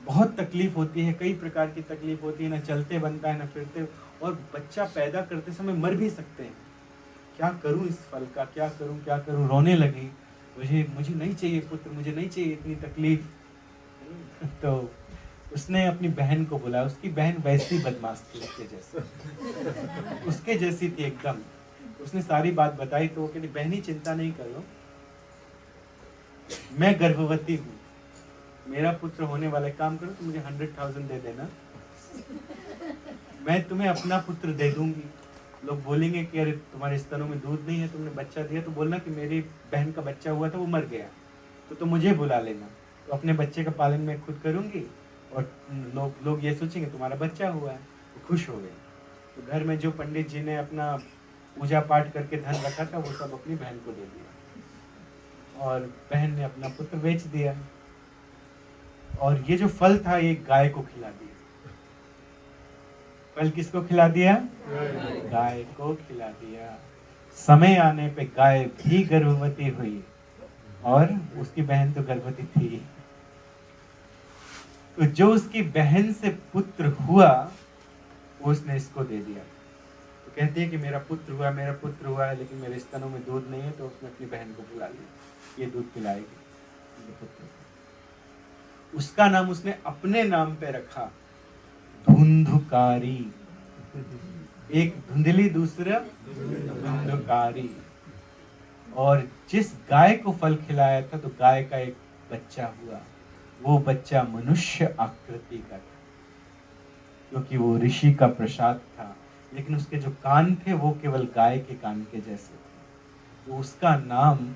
बहुत तकलीफ होती है, कई प्रकार की तकलीफ होती है, ना चलते बनता है ना फिरते, और बच्चा पैदा करते समय मर भी सकते हैं। क्या करूं इस फल का, क्या करूं, रोने लगी। मुझे नहीं चाहिए पुत्र, मुझे नहीं चाहिए इतनी तकलीफ। तो उसने अपनी बहन को बुलाया। उसकी बहन वैसी बदमाश थी उसके जैसी, उसके जैसी थी एकदम। उसने सारी बात बताई। तो वो कहती, बहनी चिंता नहीं करो, मैं गर्भवती हूँ, मेरा पुत्र होने वाला, काम करो तो मुझे 100,000 दे देना, मैं तुम्हें अपना पुत्र दे दूंगी। लोग बोलेंगे कि अरे तुम्हारे स्तनों में दूध नहीं है, तुमने बच्चा दिया, तो बोलना कि मेरी बहन का बच्चा हुआ था, वो मर गया, तो मुझे बुला लेना, तो अपने बच्चे का पालन मैं खुद करूंगी और लोग ये सोचेंगे तुम्हारा बच्चा हुआ है। तो खुश हो गए। तो घर में जो पंडित जी ने अपना पूजा पाठ करके धन रखा था वो सब अपनी बहन को दे दिया और बहन ने अपना पुत्र बेच दिया। और ये जो फल था ये गाय को खिला दिया। फल किसको खिला दिया? गाय को खिला दिया। समय आने पे गाय भी गर्भवती हुई और उसकी बहन तो गर्भवती थी। तो जो उसकी बहन से पुत्र हुआ वो उसने इसको दे दिया। तो कहती है कि मेरा पुत्र हुआ है, लेकिन मेरे स्तनों में दूध नहीं है, तो उसने अपनी बहन को बुला लिया, ये दूध पिलाएगी पुत्र। उसका नाम उसने अपने नाम पे रखा, धुंधुकारी। एक धुंधली, दूसरा धुंधुकारी। और जिस गाय को फल खिलाया था तो गाय का एक बच्चा हुआ। वो बच्चा मनुष्य आकृति का था क्योंकि वो ऋषि का प्रसाद था, लेकिन उसके जो कान थे वो केवल गाय के कान के जैसे थे। तो उसका नाम,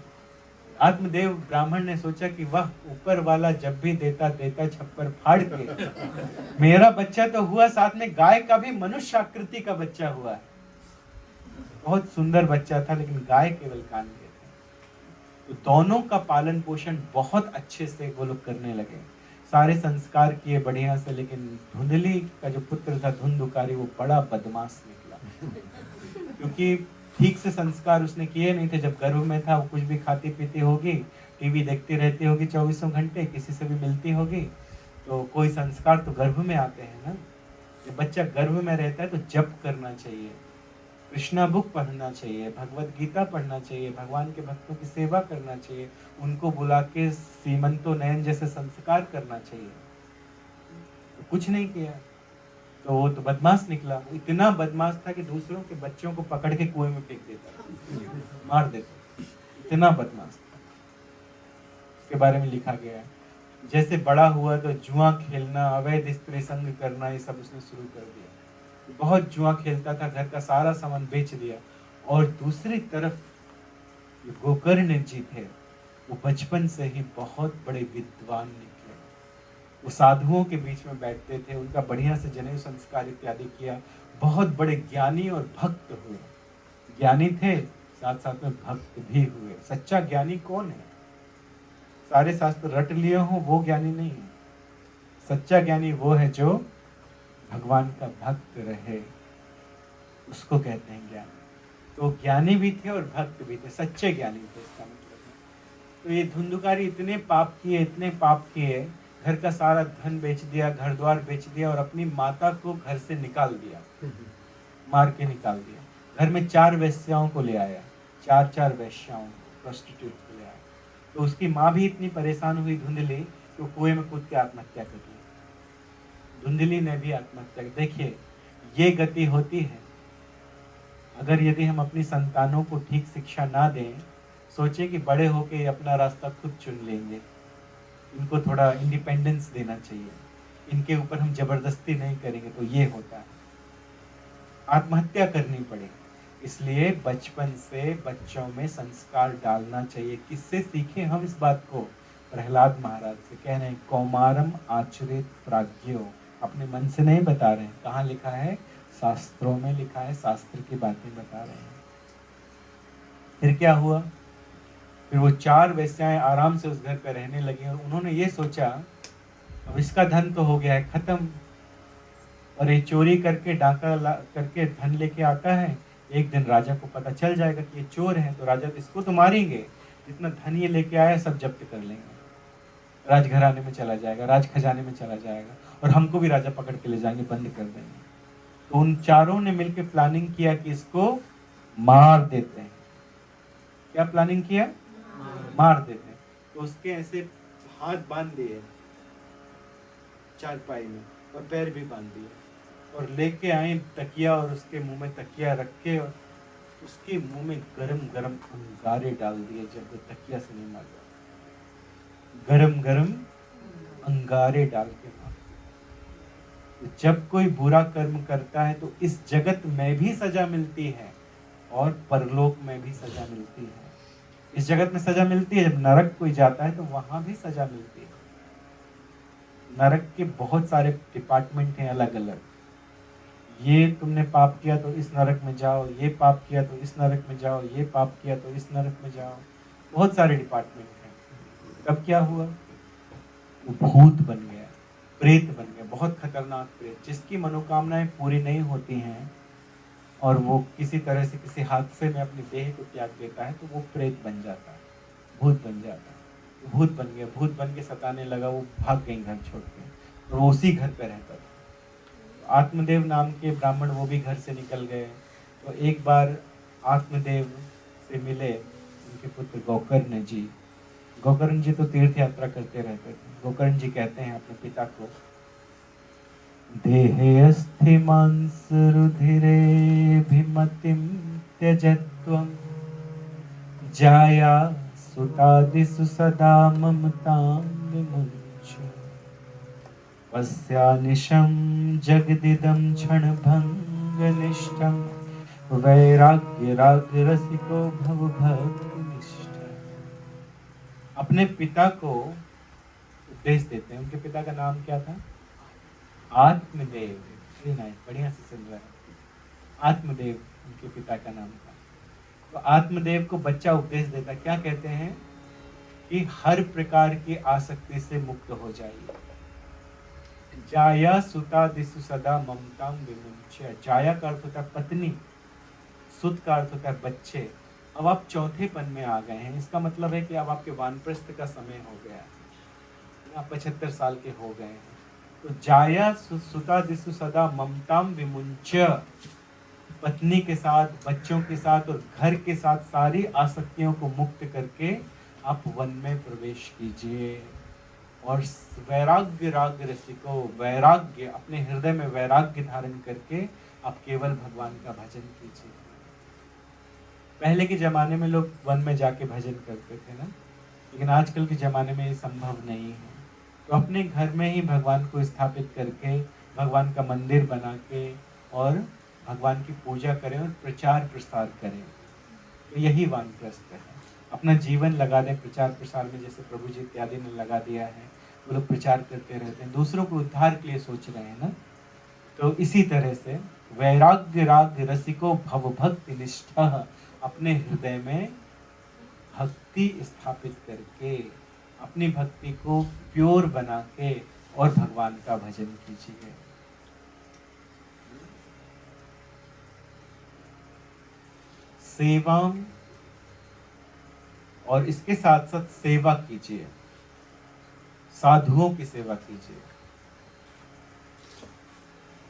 आत्मदेव ब्राह्मण ने सोचा कि वह ऊपर वाला जब भी देता छप्पर फाड़ के, मेरा बच्चा तो हुआ, साथ में गाय का भी मनुष्य आकृति का बच्चा हुआ है। बहुत सुंदर बच्चा था, लेकिन गाय केवल कान के थे। तो दोनों का पालन पोषण बहुत अच्छे से वो लोग करने लगे। सारे संस्कार किए बढ़िया से, लेकिन धुंधली का जो पुत्र था धुंधुकारी वो बड़ा बदमाश निकला। क्योंकि ठीक से संस्कार उसने किए नहीं थे। जब गर्भ में था वो कुछ भी खाती पीती होगी, टीवी देखती रहती होगी 24 घंटे, किसी से भी मिलती होगी, तो कोई संस्कार तो गर्भ में आते हैं ना। जब बच्चा गर्भ में रहता है तो जप करना चाहिए, कृष्णा बुक पढ़ना चाहिए, भगवत गीता पढ़ना चाहिए, भगवान के भक्तों की सेवा करना चाहिए, उनको बुला के सीमंतो नयन जैसे संस्कार करना चाहिए। तो कुछ नहीं किया, तो वो तो बदमाश निकला। वो इतना बदमाश था कि दूसरों के बच्चों को पकड़ के कुएं में फेंक देता, मार देता, इतना बदमाश था। उसके बारे में लिखा गया है। जैसे बड़ा हुआ तो जुआ खेलना, अवैध स्त्री संग करना, ये सब उसने शुरू कर दिया। बहुत जुआ खेलता था, घर का सारा सामान बेच दिया। और दूसरी तरफ जो गोकर्ण जी थे वो बचपन से ही बहुत बड़े विद्वान निकले। वो साधुओं के बीच में बैठते थे, उनका बढ़िया से जनेऊ संस्कार इत्यादि किया, बहुत बड़े ज्ञानी और भक्त हुए। ज्ञानी थे, साथ साथ में भक्त भी हुए। सच्चा ज्ञानी कौन है? सारे शास्त्र रट लिए हों वो ज्ञानी नहीं है। सच्चा ज्ञानी वो है जो भगवान का भक्त रहे, उसको कहते हैं ज्ञानी। तो ज्ञानी भी थे और भक्त भी थे, सच्चे ज्ञानी थे, इसका मतलब है। तो ये धुंधुकारी इतने पाप किए, इतने पाप किए, घर का सारा धन बेच दिया, घर द्वार बेच दिया और अपनी माता को घर से निकाल दिया, मार के निकाल दिया। घर में 4 वेश्याओं को ले आया, 4 वेश्याओं को, प्रोस्टिट्यूट को ले आया। तो उसकी माँ भी इतनी परेशान हुई धुंधली, तो कुएं में कूद के आत्महत्या कर ली। धुंधली ने भी आत्महत्या की। देखिए ये गति होती है अगर यदि हम अपनी संतानों को ठीक शिक्षा ना दें। सोचे कि बड़े होके अपना रास्ता खुद चुन लेंगे, इनको थोड़ा इंडिपेंडेंस देना चाहिए, इनके ऊपर हम जबरदस्ती नहीं करेंगे, तो ये होता है, आत्महत्या करनी पड़ेगी। इसलिए बचपन से बच्चों में संस्कार डालना चाहिए। किससे सीखे हम इस बात को? प्रहलाद महाराज से। कह रहे हैं कौमारम आचरित प्राज्ञो, अपने मन से नहीं बता रहे हैं। कहाँ लिखा है? शास्त्रों में लिखा है, शास्त्र की बातें बता रहे हैं। फिर क्या हुआ? फिर वो 4 वेश्याएं आराम से उस घर पर रहने लगी और उन्होंने ये सोचा अब इसका धन तो हो गया है खत्म, और ये चोरी करके डाका करके धन लेके आता है, एक दिन राजा को पता चल जाएगा कि ये चोर है, तो राजा इसको तो मारेंगे, जितना धन ये लेके आया सब जब्त कर लेंगे, राजघराने में चला जाएगा, राज खजाने में चला जाएगा, और हमको भी राजा पकड़ के ले जाएंगे, बंद कर देंगे। तो उन चारों ने मिलकर प्लानिंग किया कि इसको मार देते हैं। क्या प्लानिंग किया? मार देते हैं। तो उसके ऐसे हाथ बांध दिए चारपाई में और पैर भी बांध दिए, और लेके आए तकिया और उसके मुंह में तकिया रख के और उसके मुंह में गरम गरम अंगारे डाल दिए। जब वो तकिया से नहीं मार दिया, गरम गरम अंगारे डाल के मार। तो जब कोई बुरा कर्म करता है तो इस जगत में भी सजा मिलती है और परलोक में भी सजा मिलती है। इस जगत में सजा मिलती है, जब नरक कोई जाता है तो वहां भी सजा मिलती है। नरक के बहुत सारे डिपार्टमेंट हैं अलग अलग। ये तुमने पाप किया तो इस नरक में जाओ, ये पाप किया तो इस नरक में जाओ, ये पाप किया तो इस नरक में जाओ। बहुत सारे डिपार्टमेंट हैं। तब क्या हुआ? वो भूत बन गया, प्रेत बन गया, बहुत खतरनाक प्रेत, जिसकी मनोकामनाएं पूरी नहीं होती हैं और वो किसी तरह से किसी हादसे में अपनी देह को त्याग देता है तो वो प्रेत बन जाता है, भूत बन जाता है। भूत बन गया, भूत बन के सताने लगा, वो भाग गई घर छोड़ के, और वो उसी घर पे रहता था। आत्मदेव नाम के ब्राह्मण वो भी घर से निकल गए। तो एक बार आत्मदेव से मिले उनके पुत्र गोकर्ण जी। गोकर्ण जी तो तीर्थ यात्रा करते रहते थे। गोकर्ण जी कहते हैं अपने पिता को, देहे अस्थि मांस रुधिरे भिमतिम त्यजत्वं जाया सुतादिषु सदा ममतां विमुञ्च पश्यानिशं जगदिदं क्षणभङ्गनिष्ठं वैराग्य राग रसिको भव भक्तिनिष्ठ। अपने पिता को उपदेश देते हैं। उनके पिता का नाम क्या था? आत्मदेव। बढ़िया से सुन रहे हैं। आत्मदेव उनके पिता का नाम था। तो आत्मदेव को बच्चा उपदेश देता, क्या कहते हैं? कि हर प्रकार की आसक्ति से मुक्त हो जाइए, जाया सुता दिसु सदा ममताम विमुच्य। जाया का अर्थ होता है पत्नी, सुत का अर्थ होता है बच्चे। अब आप चौथेपन में आ गए हैं, इसका मतलब है कि अब आपके वानप्रस्थ का समय हो गया है, आप 75 साल के हो गए हैं। तो जाया सुता दिसु सदा ममताम विमुच्य, पत्नी के साथ, बच्चों के साथ और घर के साथ सारी आसक्तियों को मुक्त करके आप वन में प्रवेश कीजिए। और वैराग्य राग रसिको, वैराग्य, अपने हृदय में वैराग्य धारण करके आप केवल भगवान का भजन कीजिए। पहले के जमाने में लोग वन में जाके भजन करते थे ना, लेकिन आजकल के ज़माने में ये संभव नहीं है। तो अपने घर में ही भगवान को स्थापित करके, भगवान का मंदिर बना के और भगवान की पूजा करें और प्रचार प्रसार करें। तो यही वानप्रस्थ है। अपना जीवन लगा दें प्रचार प्रसार में, जैसे प्रभु जी इत्यादि ने लगा दिया है। वो लोग प्रचार करते रहते हैं, दूसरों को उद्धार के लिए सोच रहे हैं ना। तो इसी तरह से वैराग्य राग रसिको भव भक्ति निष्ठा, अपने हृदय में भक्ति स्थापित करके, अपनी भक्ति को प्योर बना के और भगवान का भजन कीजिए। सेवा, और इसके साथ साथ सेवा कीजिए, साधुओं की सेवा कीजिए।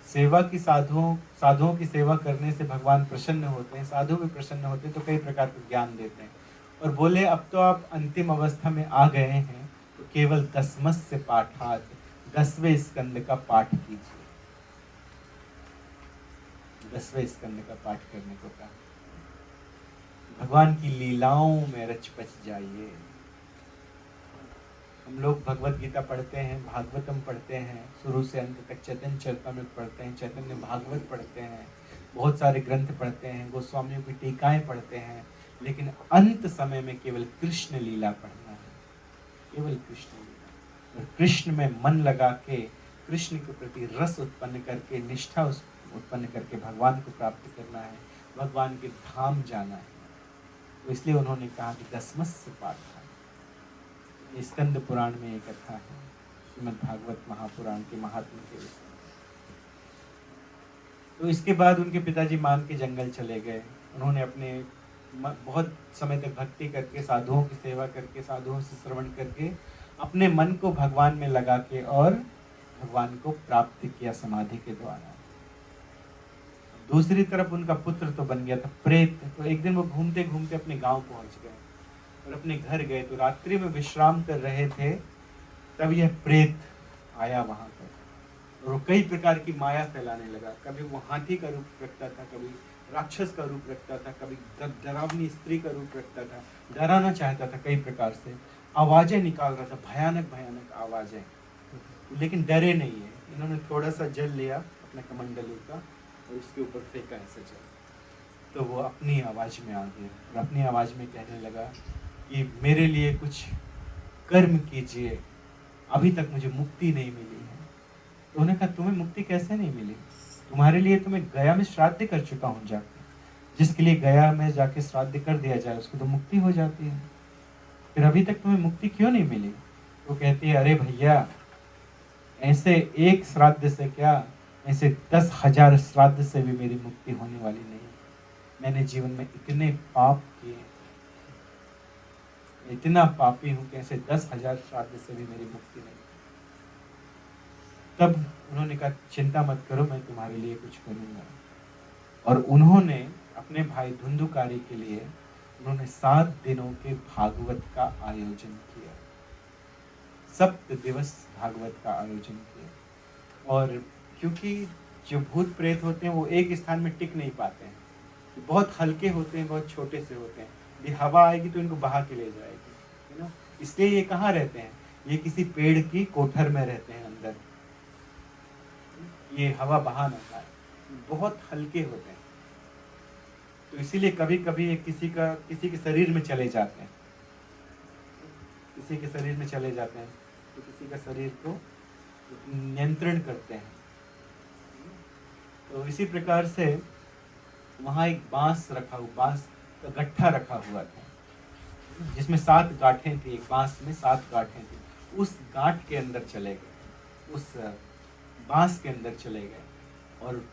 सेवा की साधुओं की सेवा करने से भगवान प्रसन्न होते हैं, साधु भी प्रसन्न होते हैं, तो कई प्रकार के ज्ञान देते हैं। और बोले अब तो आप अंतिम अवस्था में आ गए हैं, तो केवल 10 पाठात, 10वें स्कंद का पाठ कीजिए। 10वें स्कंद का पाठ करने को कहा। भगवान की लीलाओं में रच-पच जाइए। हम लोग भगवत गीता पढ़ते हैं, भागवतम पढ़ते हैं, शुरू से अंत तक चैतन्य चरितामृत पढ़ते हैं, चैतन्य भागवत पढ़ते हैं, बहुत सारे ग्रंथ पढ़ते हैं, गोस्वामियों की टीकाएं पढ़ते हैं, लेकिन अंत समय में केवल कृष्ण लीला पढ़ना है, केवल कृष्ण लीला। और कृष्ण में मन लगा के, कृष्ण के प्रति रस उत्पन्न करके, निष्ठा उत्पन्न करके भगवान को प्राप्त करना है, भगवान के धाम जाना है। तो इसलिए उन्होंने कहा कि 10 पाठ। स्कंद पुराण में एक कथा है, श्रीमद् भागवत महापुराण के महात्म्य के विषय। तो इसके बाद उनके पिताजी मान के जंगल चले गए। उन्होंने अपने बहुत समय तक भक्ति करके, साधुओं की सेवा करके, साधुओं से श्रवण करके अपने मन को भगवान में लगा के और भगवान को प्राप्त किया समाधि के द्वारा। दूसरी तरफ उनका पुत्र तो बन गया था प्रेत। तो एक दिन वो घूमते घूमते अपने गांव पहुंच गए और अपने घर गए, तो रात्रि में विश्राम कर रहे थे, तब यह प्रेत आया वहां पर और वो कई प्रकार की माया फैलाने लगा। कभी वो हाथी का रूप रखता था, कभी राक्षस का रूप रखता था, कभी डरावनी स्त्री का रूप रखता था, डराना चाहता था, कई प्रकार से आवाजें निकाल रहा था, भयानक भयानक आवाजें, लेकिन डरे नहीं है। इन्होंने थोड़ा सा जल लिया अपने कमंडलू का और उसके ऊपर फेंका ऐसा जल, तो वो अपनी आवाज में आ गया और अपनी आवाज में कहने लगा कि मेरे लिए कुछ कर्म कीजिए, अभी तक मुझे मुक्ति नहीं मिली है। तो उन्होंने कहा तुम्हें मुक्ति कैसे नहीं मिली? तुम्हारे लिए तो मैं गया में श्राद्ध कर चुका हूँ जाकर। जिसके लिए गया में जाके श्राद्ध कर दिया जाए उसको तो मुक्ति हो जाती है, फिर अभी तक तुम्हें मुक्ति क्यों नहीं मिली? वो कहती है अरे भैया, ऐसे एक श्राद्ध से क्या, ऐसे 10,000 श्राद्ध से भी मेरी मुक्ति होने वाली नहीं। मैंने जीवन में इतने पाप किए, इतना पापी हूं कि ऐसे 10,000 श्राद्ध से भी मेरी मुक्ति नहीं। तब उन्होंने कहा चिंता मत करो, मैं तुम्हारे लिए कुछ करूंगा। और उन्होंने अपने भाई धुंधुकारी के लिए उन्होंने 7 दिनों के भागवत का आयोजन किया, 7 दिवस भागवत का आयोजन किया। और क्योंकि जो भूत प्रेत होते हैं वो एक स्थान में टिक नहीं पाते हैं, बहुत हल्के होते हैं, बहुत छोटे से होते हैं, यदि हवा आएगी तो इनको बहा के ले जाएगी, है ना। इसलिए ये कहाँ रहते हैं? ये किसी पेड़ की कोठर में रहते हैं अंदर, ये हवा बहा ना पाए, बहुत हल्के होते हैं। तो इसीलिए कभी कभी ये किसी के शरीर में चले जाते हैं, किसी के शरीर में चले जाते हैं, तो किसी का शरीर को नियंत्रण करते हैं। तो इसी प्रकार से वहाँ एक बांस का गट्ठा रखा हुआ था जिसमें 7 गांठें थी, एक बांस में 7 गांठें थी। उस गांठ के अंदर चले गए, उस बांस के अंदर चले गए और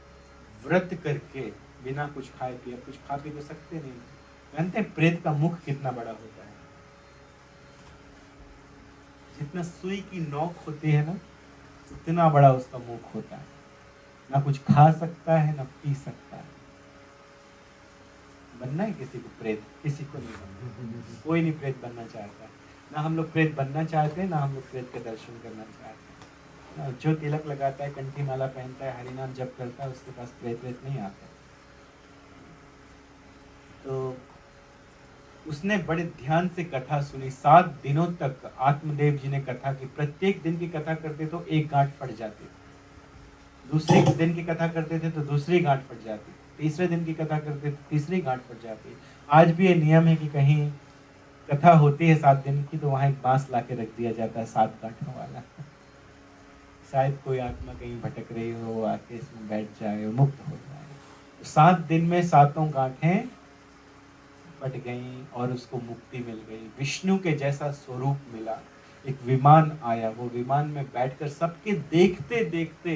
व्रत करके बिना कुछ खाए पिए, कुछ खा पी तो सकते नहीं। जानते हैं प्रेत का मुख कितना बड़ा होता है? जितना सुई की नोक होती है ना, उतना बड़ा उसका मुख होता है। ना कुछ खा सकता है ना पी सकता है। बनना है किसी को प्रेत? किसी को नहीं बनना। कोई नहीं प्रेत बनना चाहता है। ना हम लोग प्रेत बनना चाहते हैं, ना हम लोग प्रेत के दर्शन करना चाहते हैं। जो तिलक लगाता है, कंठी माला पहनता है, हरिनाम जप करता है, उसके पास प्रेत वेत नहीं आता। तो उसने बड़े ध्यान से कथा सुनी। 7 दिनों तक आत्मदेव जी ने कथा की। प्रत्येक दिन की कथा करते तो एक गांठ फट जाती, दूसरे दिन की कथा करते थे तो दूसरी गांठ फट जाती, तीसरे दिन की कथा करते तो तीसरी गांठ फट जाती। आज भी ये नियम है कि कहीं कथा होती है 7 दिन की तो वहां एक बांस ला के रख दिया जाता है 7 गांठों वाला। शायद कोई आत्मा कहीं भटक रही हो, आके इसमें बैठ जाए, मुक्त हो जाए। तो 7 दिन में 7 गांठें फट गई और उसको मुक्ति मिल गई। विष्णु के जैसा स्वरूप मिला। एक विमान आया, वो विमान में बैठकर सबके देखते देखते,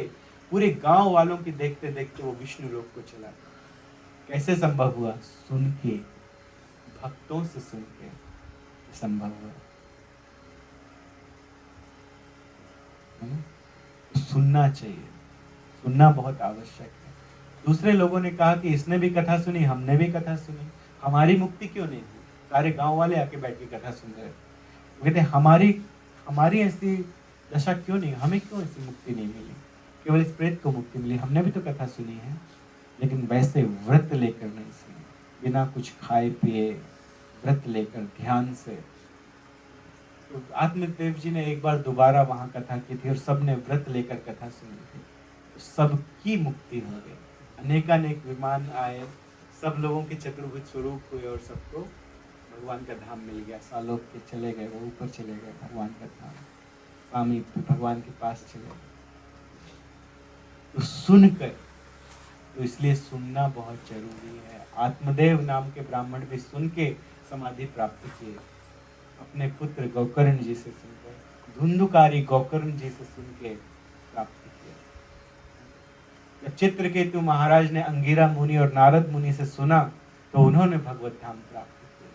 पूरे गांव वालों की देखते देखते वो विष्णु लोक को चला गया। कैसे संभव हुआ? सुन के, भक्तों से सुन के संभव हुआ। सुनना चाहिए, सुनना बहुत आवश्यक है। दूसरे लोगों ने कहा कि इसने भी कथा सुनी, हमने भी कथा सुनी, हमारी मुक्ति क्यों नहीं हुई? सारे गांव वाले आके बैठ के कथा सुन रहे थे। कहते हमारी ऐसी दशा क्यों नहीं, हमें क्यों ऐसी मुक्ति नहीं मिली? केवल इस प्रेत को मुक्ति मिली। हमने भी तो कथा सुनी है, लेकिन वैसे व्रत लेकर नहीं सुनी, बिना कुछ खाए पिए व्रत लेकर ध्यान से। तो आत्मदेव जी ने एक बार दोबारा वहां कथा की थी और सबने व्रत लेकर कथा सुनी थी, तो सबकी मुक्ति हो गई। अनेकानेक विमान आए, सब लोगों के चतुर्भुज स्वरूप हुए और सबको भगवान का धाम मिल गया। सालोक के चले गए, वो ऊपर चले गए भगवान का धाम, स्वामी भगवान के पास चले गए। तो सुनकर, तो इसलिए सुनना बहुत जरूरी है। आत्मदेव नाम के ब्राह्मण भी सुन के समाधि प्राप्त किए। अपने पुत्र गोकर्ण जी से सुनकर, धुंधुकारी गोकर्ण जी से सुन के प्राप्त किया। जब चित्रकेतु महाराज ने अंगिरा मुनि और नारद मुनि से सुना तो उन्होंने भगवत धाम प्राप्त किया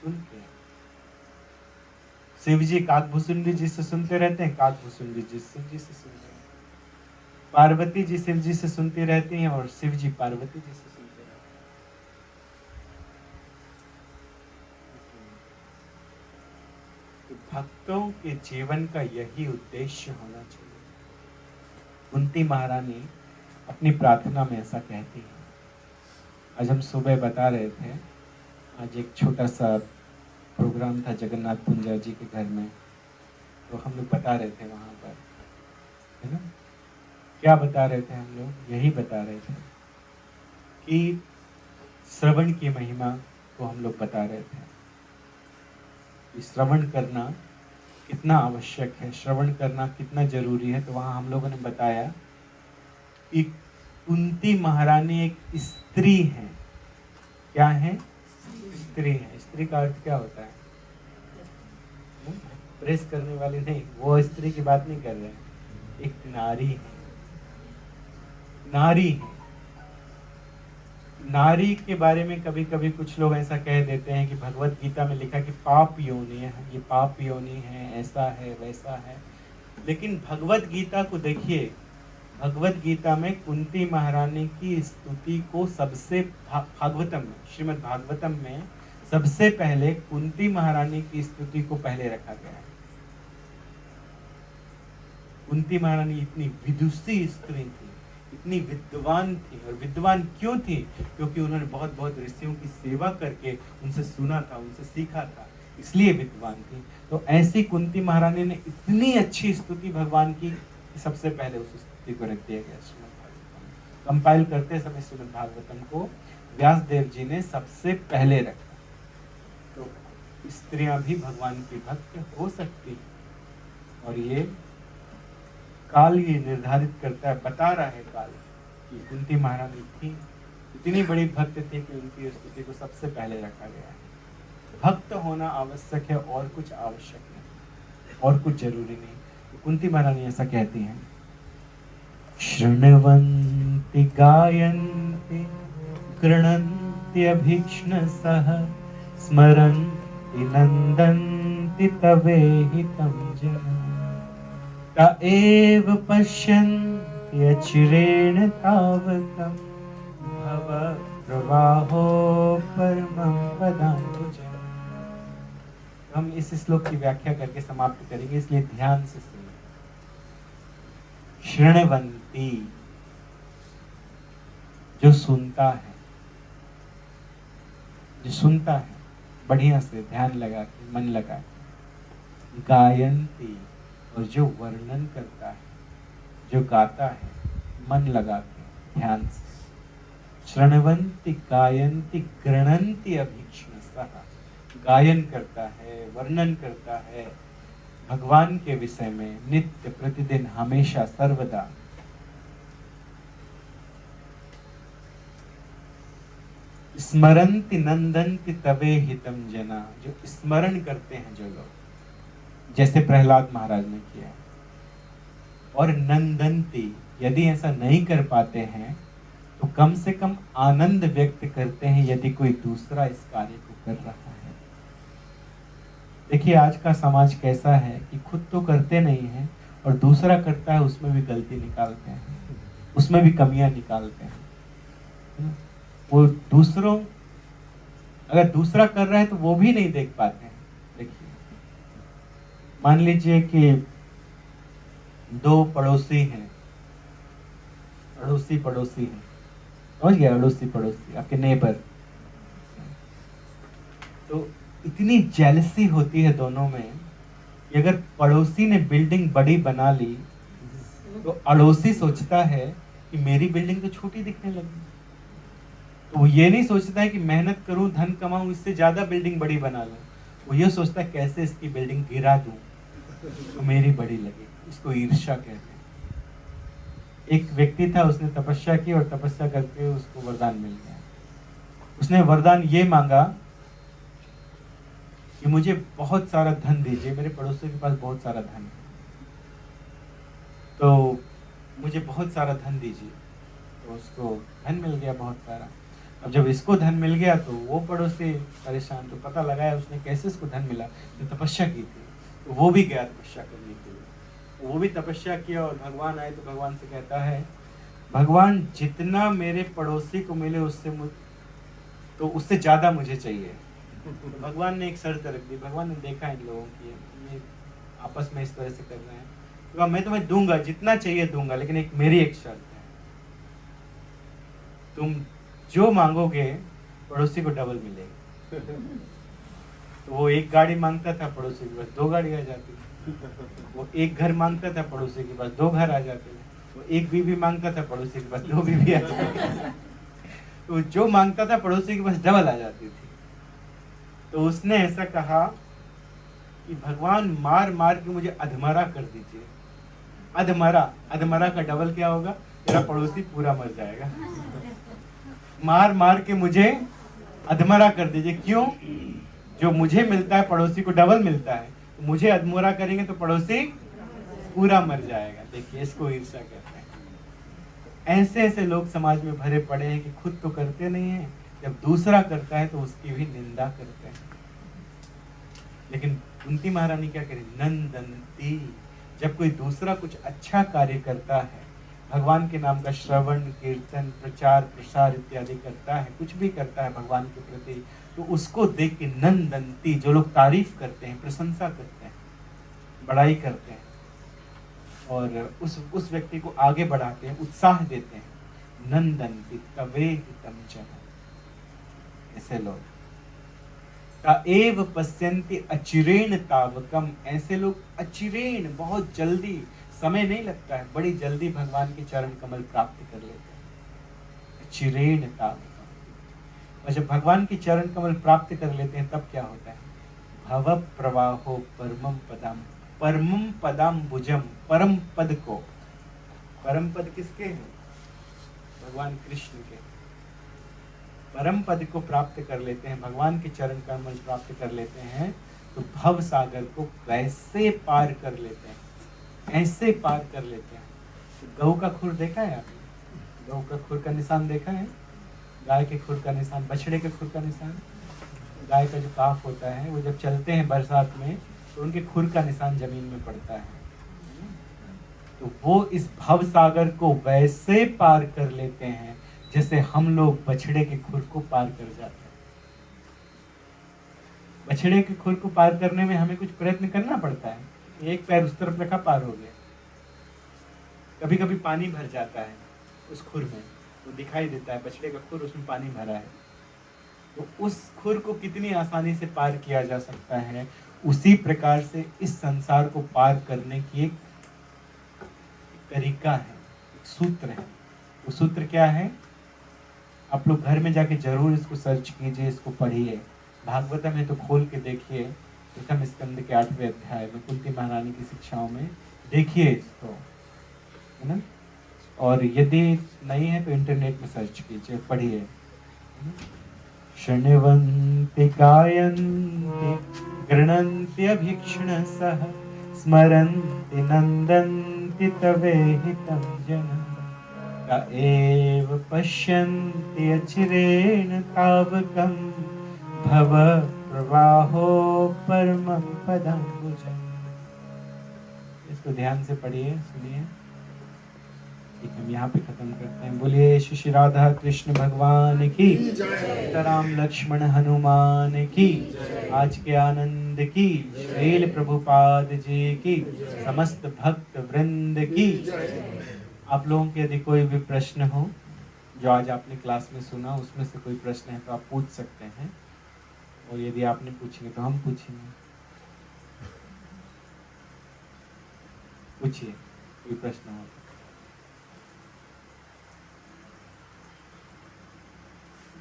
सुन के। शिव जी काकभूषुंडी जी से सुनते रहते हैं, काकभूषुंडी जी शिव जी से सुनते हैं। पार्वती जी शिव जी से सुनती रहती हैं और शिव जी पार्वती जी से सुनते रहते हैं। तो भक्तों के जीवन का यही उद्देश्य होना चाहिए। कुंती महारानी अपनी प्रार्थना में ऐसा कहती है। आज हम सुबह बता रहे थे, आज एक छोटा सा प्रोग्राम था जगन्नाथ पुंजा जी के घर में, तो हम लोग बता रहे थे वहाँ पर, है ना? क्या बता रहे थे हम लोग? यही बता रहे थे कि श्रवण की महिमा को हम लोग बता रहे थे कि श्रवण करना कितना आवश्यक है, श्रवण करना कितना जरूरी है। तो वहाँ हम लोगों ने बताया कि कुंती महारानी एक स्त्री है। क्या है? स्त्री है। स्त्री का अर्थ क्या होता है? प्रेस करने वाली नहीं, वो स्त्री की बात नहीं कर रहे हैं, एक नारी है। नारी है। नारी के बारे में कभी कभी कुछ लोग ऐसा कह देते हैं कि भगवत गीता में लिखा कि पाप योनि है, ये पाप योनि है, ऐसा है वैसा है। लेकिन भगवत गीता को देखिए, भगवत गीता में कुंती महारानी की स्तुति को सबसे भागवतम में, श्रीमद् भागवतम में सबसे पहले कुंती महारानी की स्तुति को पहले रखा गया है। कुंती महारानी इतनी विदुषी स्त्री थी, इतनी विद्वान थी। और विद्वान क्यों थी? क्योंकि उन्होंने बहुत बहुत ऋषियों की सेवा करके उनसे सुना था, उनसे सीखा था, इसलिए विद्वान थी। तो ऐसी कुंती महारानी ने इतनी अच्छी स्तुति भगवान की कि सबसे पहले उस स्तुति को रख दिया गया श्रीमद् भागवतम। कंपाइल करते समय श्रीमद् भागवतम को व्यास देव जी ने सबसे पहले रखा। तो स्त्रियां भी भगवान की भक्त हो सकती है, और ये काल ये निर्धारित करता है, बता रहा है काल कि कुंती महारानी थी, इतनी बड़ी भक्त थी कि उनकी स्तुति को सबसे पहले रखा गया है। भक्त होना आवश्यक है और कुछ आवश्यक नहीं, और कुछ जरूरी नहीं। तो कुंती महारानी ऐसा कहती हैं, शृण्वन्ति गायन्ति गृह्णन्ति अभीक्ष्णसः स्मरन्ति नन्दन्ति तवेहितं जना ता एव पश्यन्ति अचिरेण तावकं भव प्रवाहो परमं पदाम्बुजम्। हम इस श्लोक की व्याख्या करके समाप्त करेंगे, इसलिए ध्यान से सुनिए। शृण्वन्ति, जो सुनता है, जो सुनता है बढ़िया से ध्यान लगा के, मन लगा के। गायन्ति, और जो वर्णन करता है, जो गाता है मन लगा के, ध्यान से। शृण्वन्ति गायन्ति गृह्णन्ति अभीक्ष्णसः, गायन करता है, वर्णन करता है भगवान के विषय में नित्य प्रतिदिन हमेशा सर्वदा। स्मरन्ति नंदन्ति तवे हितम जना, जो स्मरण करते हैं जो लोग, जैसे प्रहलाद महाराज ने किया। और नंदन्ति, यदि ऐसा नहीं कर पाते हैं तो कम से कम आनंद व्यक्त करते हैं यदि कोई दूसरा इस कार्य को कर रहा है। देखिए आज का समाज कैसा है कि खुद तो करते नहीं है और दूसरा करता है उसमें भी गलती निकालते हैं, उसमें भी कमियां निकालते हैं। वो दूसरों, अगर दूसरा कर रहा है तो वो भी नहीं देख पाते हैं। देखिए मान लीजिए कि दो पड़ोसी हैं, पड़ोसी हैं, समझ गया, अड़ोसी पड़ोसी, आपके नेबर। तो इतनी जेलसी होती है दोनों में कि अगर पड़ोसी ने बिल्डिंग बड़ी बना ली तो अड़ोसी सोचता है कि मेरी बिल्डिंग तो छोटी दिखने लगी। तो वो ये नहीं सोचता है कि मेहनत करूं, धन कमाऊं, इससे ज्यादा बिल्डिंग बड़ी बना लूं। वो ये सोचता है कैसे इसकी बिल्डिंग गिरा दूं तो मेरी बड़ी लगे। इसको ईर्ष्या कहते हैं। एक व्यक्ति था, उसने तपस्या की और तपस्या करके उसको वरदान मिल गया। उसने वरदान ये मांगा कि मुझे बहुत सारा धन दीजिए, मेरे पड़ोसियों के पास बहुत सारा धन है, तो मुझे बहुत सारा धन दीजिए। तो उसको धन मिल गया बहुत सारा। अब जब इसको धन मिल गया तो वो पड़ोसी परेशान, तो पता लगाया उसने कैसे इसको धन मिला, तो तपस्या की थी। तो वो भी गया तपस्या करने के लिए, वो भी तपस्या किया और भगवान आए तो भगवान से कहता है, भगवान जितना मेरे पड़ोसी को मिले तो उससे ज्यादा मुझे चाहिए। तो भगवान ने एक शर्त रख दी। भगवान ने देखा इन लोगों की ये आपस में इस तरह से कर रहे हैं, तो मैं तुम्हें दूंगा, जितना चाहिए दूंगा, लेकिन मेरी एक शर्त है, तुम जो मांगोगे पड़ोसी को डबल मिलेगा। तो वो एक गाड़ी मांगता था, पड़ोसी के पास 2 गाड़ी आ जाती थी। वो एक घर मांगता था, पड़ोसी के पास 2 घर आ जाते थे। वो एक बीवी मांगता था, पड़ोसी के पास 2 बीवी आ जाती थी। तो जो मांगता था पड़ोसी के पास डबल आ जाती थी। तो उसने ऐसा कहा कि भगवान मार मार के मुझे अधमरा कर दीजिए। अधमरा का डबल क्या होगा, तेरा पड़ोसी पूरा मर जाएगा। मार मार के मुझे अधमरा कर दीजिए। क्यों? जो मुझे मिलता है पड़ोसी को डबल मिलता है, तो मुझे अधमरा करेंगे तो पड़ोसी पूरा मर जाएगा। देखिए इसको ईर्ष्या कहते हैं। ऐसे ऐसे लोग समाज में भरे पड़े हैं कि खुद तो करते नहीं है, जब दूसरा करता है तो उसकी भी निंदा करते हैं। लेकिन कुंती महारानी क्या करें, नंदन्ति, जब कोई दूसरा कुछ अच्छा कार्य करता है, भगवान के नाम का श्रवण कीर्तन प्रचार प्रसार इत्यादि करता है, कुछ भी करता है भगवान के प्रति, तो उसको देख के नंदन्ति, जो लोग तारीफ करते हैं, प्रशंसा करते हैं, बड़ाई करते हैं और उस व्यक्ति को आगे बढ़ाते हैं, उत्साह देते हैं। नंदन्ति तवे हितम जना, ऐसे लोग। एव पश्यन्ति अचिरेण तावकम, ऐसे लोग अचिरेण, बहुत जल्दी, समय नहीं लगता है, बड़ी जल्दी भगवान के चरण कमल प्राप्त कर लेते हैं। अचिरेण तावकम। और जब भगवान की चरण कमल प्राप्त कर लेते हैं तब क्या होता है, भव प्रवाहो परमम पदाम भुजम, परम पद को, परम पद किसके हैं, भगवान कृष्ण के, परम पद को प्राप्त कर लेते हैं, भगवान के चरण कमल प्राप्त कर लेते हैं, तो भव सागर को कैसे पार कर लेते हैं। ऐसे पार कर लेते हैं। गऊ का खुर देखा है आपने? गऊ का खुर का निशान देखा है? गाय के खुर का निशान, बछड़े के खुर का निशान। गाय का जो काफ होता है वो जब चलते हैं बरसात में तो उनके खुर का निशान जमीन में पड़ता है। तो वो इस भव सागर को वैसे पार कर लेते हैं जैसे हम लोग बछड़े के खुर को पार कर जाते हैं। बछड़े के खुर को पार करने में हमें कुछ प्रयत्न करना पड़ता है। एक पैर उस तरफ रखा, पार हो गया। कभी कभी पानी भर जाता है उस खुर में, वो दिखाई देता है बछड़े का खुर, उसमें पानी भरा है। तो उस खुर को कितनी आसानी से पार किया जा सकता है, उसी प्रकार से इस संसार को पार करने की एक तरीका है, एक सूत्र है। वो सूत्र क्या है? आप लोग घर में जाके जरूर इसको सर्च कीजिए, इसको पढ़िए। भागवतम है तो खोल के देखिए, प्रथम स्कंद के 8वें अध्याय में कुंती महारानी की शिक्षाओं में देखिए इसको, है ना। और यदि नहीं है तो इंटरनेट में सर्च कीजिए, पढ़िए। शृण्वन्ति गायन्ति गृह्णन्ति अभीक्ष्णसः स्मरन्ति नन्दन्ति तवेहितं जनः क एव पश्यन्ति अचिरेण तावकं भव प्रवाहो परमं पदम्बुजम्। इसको ध्यान से पढ़िए, सुनिए। ठीक है, हम यहाँ पे खत्म करते हैं। बोलिए श्री राधा कृष्ण भगवान की, सीताराम लक्ष्मण हनुमान की, आज के आनंद की, श्रील प्रभुपाद जी की, समस्त भक्त वृंद की। आप लोगों के यदि कोई भी प्रश्न हो जो आज आपने क्लास में सुना, उसमें से कोई प्रश्न है तो आप पूछ सकते हैं, और यदि आपने पूछेंगे तो हम पूछेंगे। पूछिए, कोई प्रश्न हो।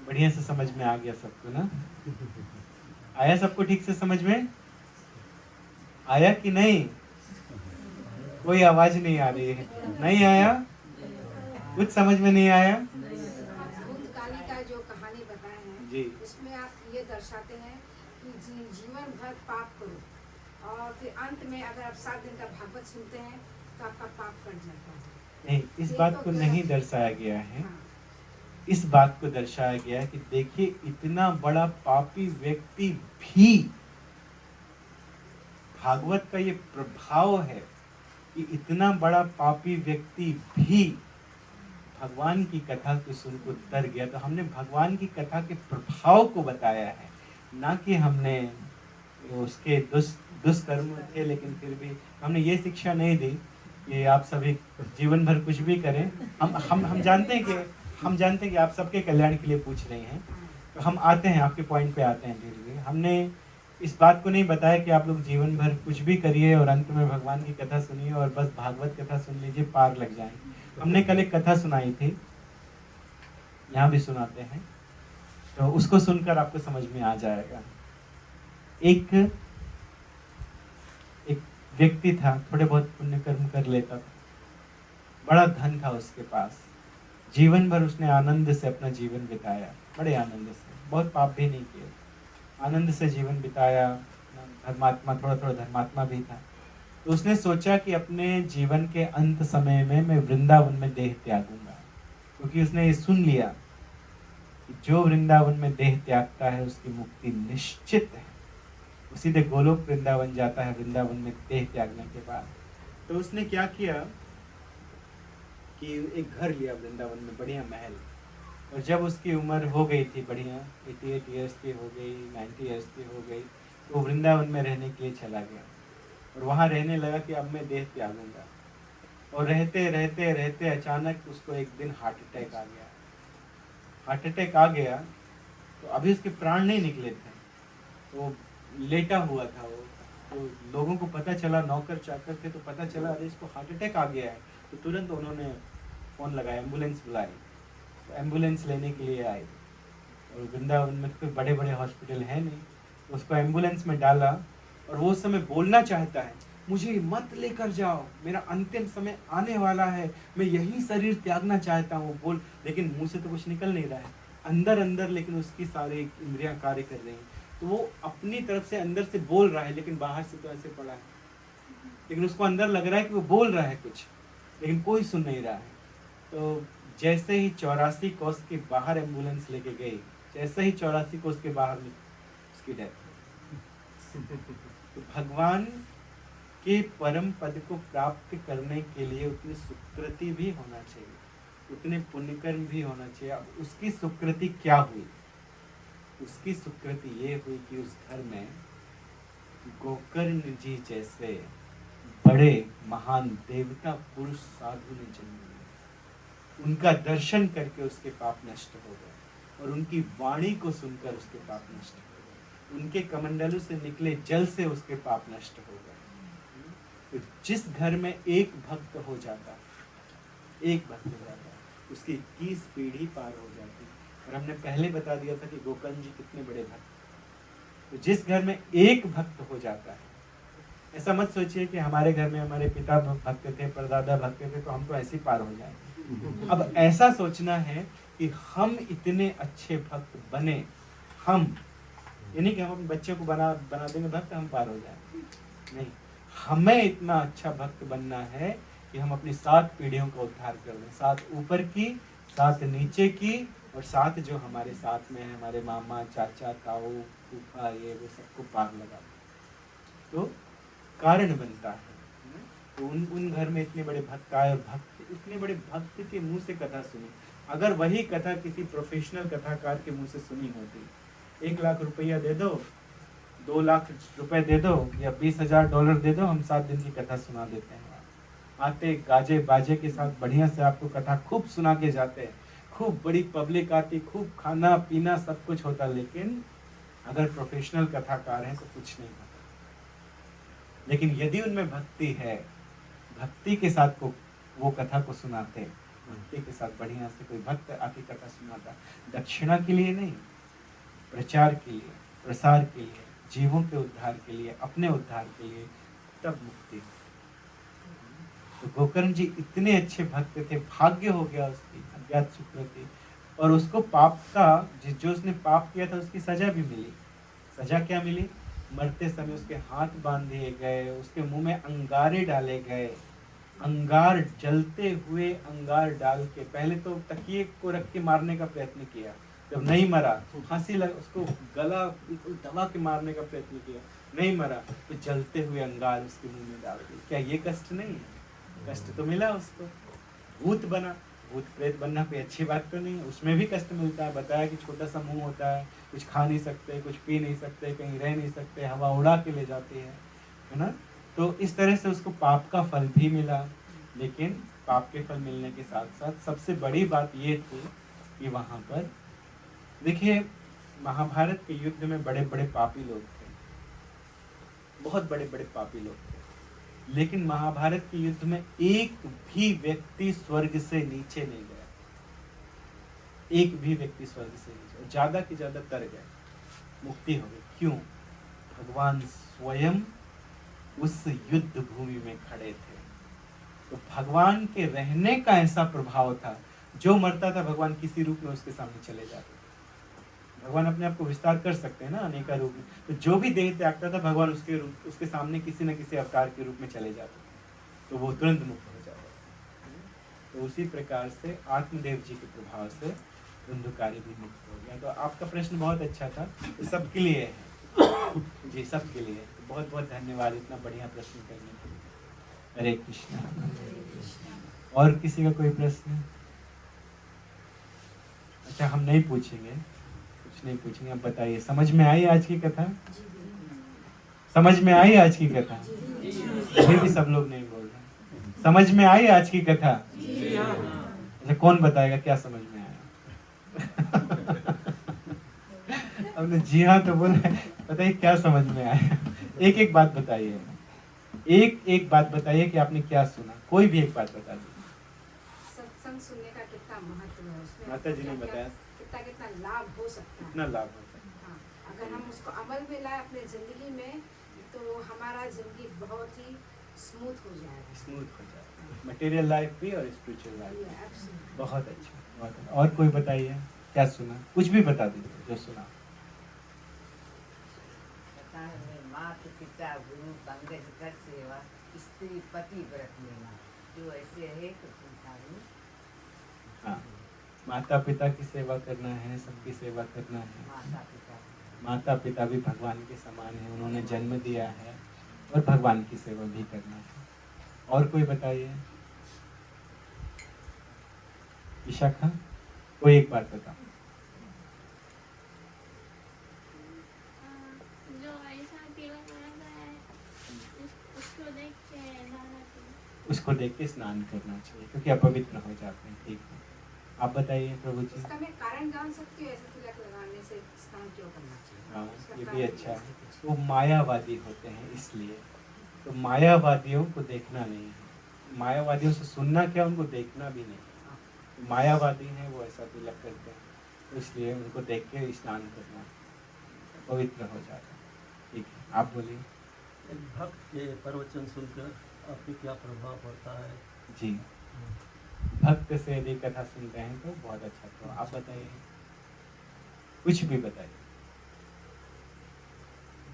बढ़िया से समझ में आ गया सबको ना? आया सबको ठीक से समझ में? आया कि नहीं? कोई आवाज नहीं आ रही है। नहीं आया? कुछ समझ में नहीं आया? भूतकाली का जो कहानी बताए हैं जी, उसमें आप ये दर्शाते हैं कि जीवन भर पाप करो और फिर अंत में अगर आप 7 दिन का भागवत सुनते हैं तो आपका पाप कट जाता है। नहीं, इस ये बात तो को गलत नहीं है। दर्शाया गया है। हाँ, इस बात को दर्शाया गया है कि देखिए, इतना बड़ा पापी व्यक्ति भी, भागवत का ये प्रभाव है कि इतना बड़ा पापी व्यक्ति भी भगवान की कथा को सुनकर तर गया। तो हमने भगवान की कथा के प्रभाव को बताया है, ना कि हमने उसके दुष्कर्म थे, लेकिन फिर भी हमने ये शिक्षा नहीं दी कि आप सभी जीवन भर कुछ भी करें। हम जानते हैं कि आप सबके कल्याण के लिए पूछ रहे हैं, तो हम आते हैं आपके पॉइंट पे आते हैं धीरे धीरे। हमने इस बात को नहीं बताया कि आप लोग जीवन भर कुछ भी करिए और अंत में भगवान की कथा सुनिए और बस भागवत कथा सुन लीजिए, पार लग जाएंगे। हमने कल एक कथा सुनाई थी, यहाँ भी सुनाते हैं, तो उसको सुनकर आपको समझ में आ जाएगा। एक व्यक्ति था, थोड़े बहुत पुण्य कर्म कर लेता था, बड़ा धन था उसके पास, जीवन भर उसने आनंद से अपना जीवन बिताया, बड़े आनंद से, बहुत पाप भी नहीं किए, आनंद से जीवन बिताया। धर्मात्मा, थोड़ा थोड़ा धर्मात्मा भी था। तो उसने सोचा कि अपने जीवन के अंत समय में मैं वृंदावन में देह त्यागूंगा, क्योंकि उसने ये सुन लिया कि जो वृंदावन में देह त्यागता है उसकी मुक्ति निश्चित है, वो सीधे गोलोक वृंदावन जाता है वृंदावन में देह त्यागने के बाद। तो उसने क्या किया कि एक घर लिया वृंदावन में, बढ़िया महल, और जब उसकी उम्र हो गई थी बढ़िया, 88 ईयर्स की हो गई, 90 ईयर्स की हो गई, तो वृंदावन में रहने के लिए चला गया और वहाँ रहने लगा कि अब मैं देह त्यागूंगा। और रहते रहते रहते अचानक उसको एक दिन हार्ट अटैक आ गया। हार्ट अटैक आ गया तो अभी उसके प्राण नहीं निकले थे, तो लेटा हुआ था वो। तो लोगों को पता चला, नौकर चाकर थे, तो पता चला अरे इसको हार्ट अटैक आ गया है। तो तुरंत उन्होंने फ़ोन लगाया, एम्बुलेंस बुलाई, तो एम्बुलेंस लेने के लिए आए। और वृंदावन में तो कोई बड़े बड़े हॉस्पिटल है नहीं, तो उसको एम्बुलेंस में डाला। और वो उस समय बोलना चाहता है, मुझे मत लेकर जाओ, मेरा अंतिम समय आने वाला है, मैं यही शरीर त्यागना चाहता हूँ, बोल, लेकिन मुंह से तो कुछ निकल नहीं रहा है, अंदर अंदर लेकिन उसकी सारी इंद्रियां कार्य कर रही हैं। तो वो अपनी तरफ से अंदर से बोल रहा है, लेकिन बाहर से तो ऐसे पड़ा है, लेकिन उसको अंदर लग रहा है कि वो बोल रहा है कुछ, लेकिन कोई सुन नहीं रहा है। तो जैसे ही 84 कोस के बाहर एम्बुलेंस लेके गई, जैसे ही 84 कोस के बाहर उसकी डेथ। तो भगवान के परम पद को प्राप्त करने के लिए उतनी सुकृति भी होना चाहिए, उतने पुण्यकर्म भी होना चाहिए। अब उसकी सुकृति क्या हुई? उसकी सुकृति ये हुई कि उस घर में गोकर्ण जी जैसे बड़े महान देवता पुरुष साधु ने जन्म लिया। उनका दर्शन करके उसके पाप नष्ट हो गए और उनकी वाणी को सुनकर उसके पाप नष्ट हो गए। उनके कमंडलों से निकले जल से उसके पाप नष्ट हो गए। तो जिस घर में एक भक्त हो जाता, एक भक्त हो जाता, उसकी 21 पीढ़ी पार हो जाती। और हमने पहले बता दिया था कि गोकर्ण जी कितने बड़े भक्त। तो जिस घर में एक भक्त हो जाता है, ऐसा मत सोचिए कि हमारे घर में हमारे पिता भक्त थे, परदादा भक्त थे, तो हम तो ऐसे ही पार हो जाएंगे। अब ऐसा सोचना है कि हम इतने अच्छे भक्त बने, हम ये नहीं कि हम अपने बच्चे को बना देंगे भक्त हम पार हो जाएंगे, नहीं, हमें इतना अच्छा भक्त बनना है कि हम अपनी 7 पीढ़ियों का उद्धार कर दें, 7 ऊपर की, 7 नीचे की, और 7 जो हमारे साथ में है, हमारे मामा, चाचा, ताऊ, फूफा, ये वो सबको पार लगा तो कारण बनता है। तो उन घर में इतने बड़े भक्त आए और भक्त, इतने बड़े भक्त के मुंह से कथा सुनी। अगर वही कथा किसी प्रोफेशनल कथाकार के मुंह से सुनी होती, 1 लाख रुपया दे दो, 2 लाख रुपए दे दो या $20,000 दे दो, हम 7 दिन की कथा सुना देते हैं। आते गाजे बाजे के साथ बढ़िया से आपको कथा खूब सुना के जाते हैं, खूब बड़ी पब्लिक आती, खूब खाना पीना सब कुछ होता। लेकिन अगर प्रोफेशनल कथाकार हैं तो कुछ नहीं होता। लेकिन यदि उनमें भक्ति है, भक्ति के साथ वो कथा को सुनाते, भक्ति के साथ बढ़िया से कोई भक्त आके कथा सुनाता, दक्षिणा के लिए नहीं, प्रचार के लिए, प्रसार के लिए, जीवों के उद्धार के लिए, अपने उद्धार के लिए, तब मुक्ति। तो गोकर्ण जी इतने अच्छे भक्त थे, भाग्य हो गया उसकी अज्ञात सुकृति, और उसको पाप का जो उसने पाप किया था उसकी सजा भी मिली। सजा क्या मिली? मरते समय उसके हाथ बांध दिए गए, उसके मुंह में अंगारे डाले गए, अंगार जलते हुए अंगार डाल के, पहले तो तकिए को रख के मारने का प्रयत्न किया, जब नहीं मरा फांसी लगा, उसको गला दबा के मारने का प्रयत्न किया, नहीं मरा तो जलते हुए अंगार उसके मुंह में डाल दिए। क्या ये कष्ट नहीं है? कष्ट तो मिला उसको। भूत बना, भूत प्रेत बनना कोई अच्छी बात तो नहीं है, उसमें भी कष्ट मिलता है। बताया कि छोटा सा मुंह होता है, कुछ खा नहीं सकते, कुछ पी नहीं सकते, कहीं रह नहीं सकते, हवा उड़ा के ले जाती है ना। तो इस तरह से उसको पाप का फल भी मिला। लेकिन पाप के फल मिलने के साथ साथ सबसे बड़ी बात ये थी कि वहाँ पर देखिए, महाभारत के युद्ध में बड़े बड़े पापी लोग थे, बहुत बड़े बड़े पापी लोग थे, लेकिन महाभारत के युद्ध में एक भी व्यक्ति स्वर्ग से नीचे नहीं गया, एक भी व्यक्ति स्वर्ग से नीचे, ज्यादा के ज्यादा तर गए, मुक्ति हो गई। क्यों? भगवान स्वयं उस युद्ध भूमि में खड़े थे। तो भगवान के रहने का ऐसा प्रभाव था, जो मरता था भगवान किसी रूप में उसके सामने चले जाते थे। भगवान अपने आप को विस्तार कर सकते हैं ना अनेका रूप में, तो जो भी देह त्यागता था भगवान उसके सामने किसी न किसी अवतार के रूप में चले जाते थे, तो वो तुरंत मुक्त हो जाता था। तो उसी प्रकार से आत्मदेव जी के प्रभाव से धुंधुकारी भी मुक्त हो गया। तो आपका प्रश्न बहुत अच्छा था, तो सबके लिए है जी, सबके लिए। तो बहुत बहुत धन्यवाद इतना बढ़िया प्रश्न करने के लिए। हरे कृष्णा। और किसी का कोई प्रश्न? अच्छा, हम नहीं पूछेंगे, कुछ नहीं पूछेंगे, आप बताइए। समझ में आई आज की कथा? समझ में आई आज की कथा? अभी भी सब लोग नहीं बोल रहे। समझ में आई आज की कथा? अच्छा, कौन बताएगा क्या समझ में आया? हमने जी हाँ तो बोला, बताइए क्या समझ में आया। एक एक बात बताइए, एक एक बात बताइए कि आपने क्या सुना, कोई भी एक बात बता दीजिए। सत्संग सुनने का कितना महत्व है, उसमें माता जी ने बताया कितना लाभ हो सकता है। कितना लाभ हो सकता है। हाँ, अगर हम उसको अमल में लाए अपने जिंदगी में, तो हमारा जिंदगी बहुत ही स्मूथ हो जाएगा। स्मूथ हो जाएगा, मटेरियल लाइफ भी और स्पिरिचुअल लाइफ भी। Absolutely. बहुत अच्छा, बहुत अच्छा। और कोई बताइए क्या सुना, कुछ भी बता दीजिए जो सुना। माता पिता गुरु पंकज कर सेवा, स्त्री पति व्रत लेना। जो ऐसे है तो संसारी हाँ, माता पिता की सेवा करना है, सबकी सेवा करना है। माता पिता माता पिता भी भगवान के समान है, उन्होंने जन्म दिया है और भगवान की सेवा भी करना है। और कोई बताइए? विशाखा, कोई एक बात बताओ। जो ऐसा तिलक लगाता है उसको देख के नहाना चाहिए। उसको देख के स्नान करना चाहिए क्योंकि अपवित्र हो जाते हैं। ठीक है, आप बताइए प्रभु जी। इसका मैं कारण जान सकती हूँ ऐसे तिलक लगाने से स्नान क्यों करना चाहिए? हाँ, इसका ये भी कारण अच्छा जान है। सकती हूँ। वो मायावादी होते हैं इसलिए, तो मायावादियों को देखना नहीं है। मायावादियों से सुनना क्या, उनको देखना भी नहीं। मायावादी हैं वो ऐसा तिलक करते हैं, तो इसलिए उनको देख के स्नान करना, पवित्र हो जाता है। ठीक है, आप बोलिए। एक भक्त के प्रवचन सुनकर आप पे क्या प्रभाव पड़ता है? जी, भक्त से यदि कथा सुनते हैं तो बहुत अच्छा। तो आप बताइए, कुछ भी बताइए।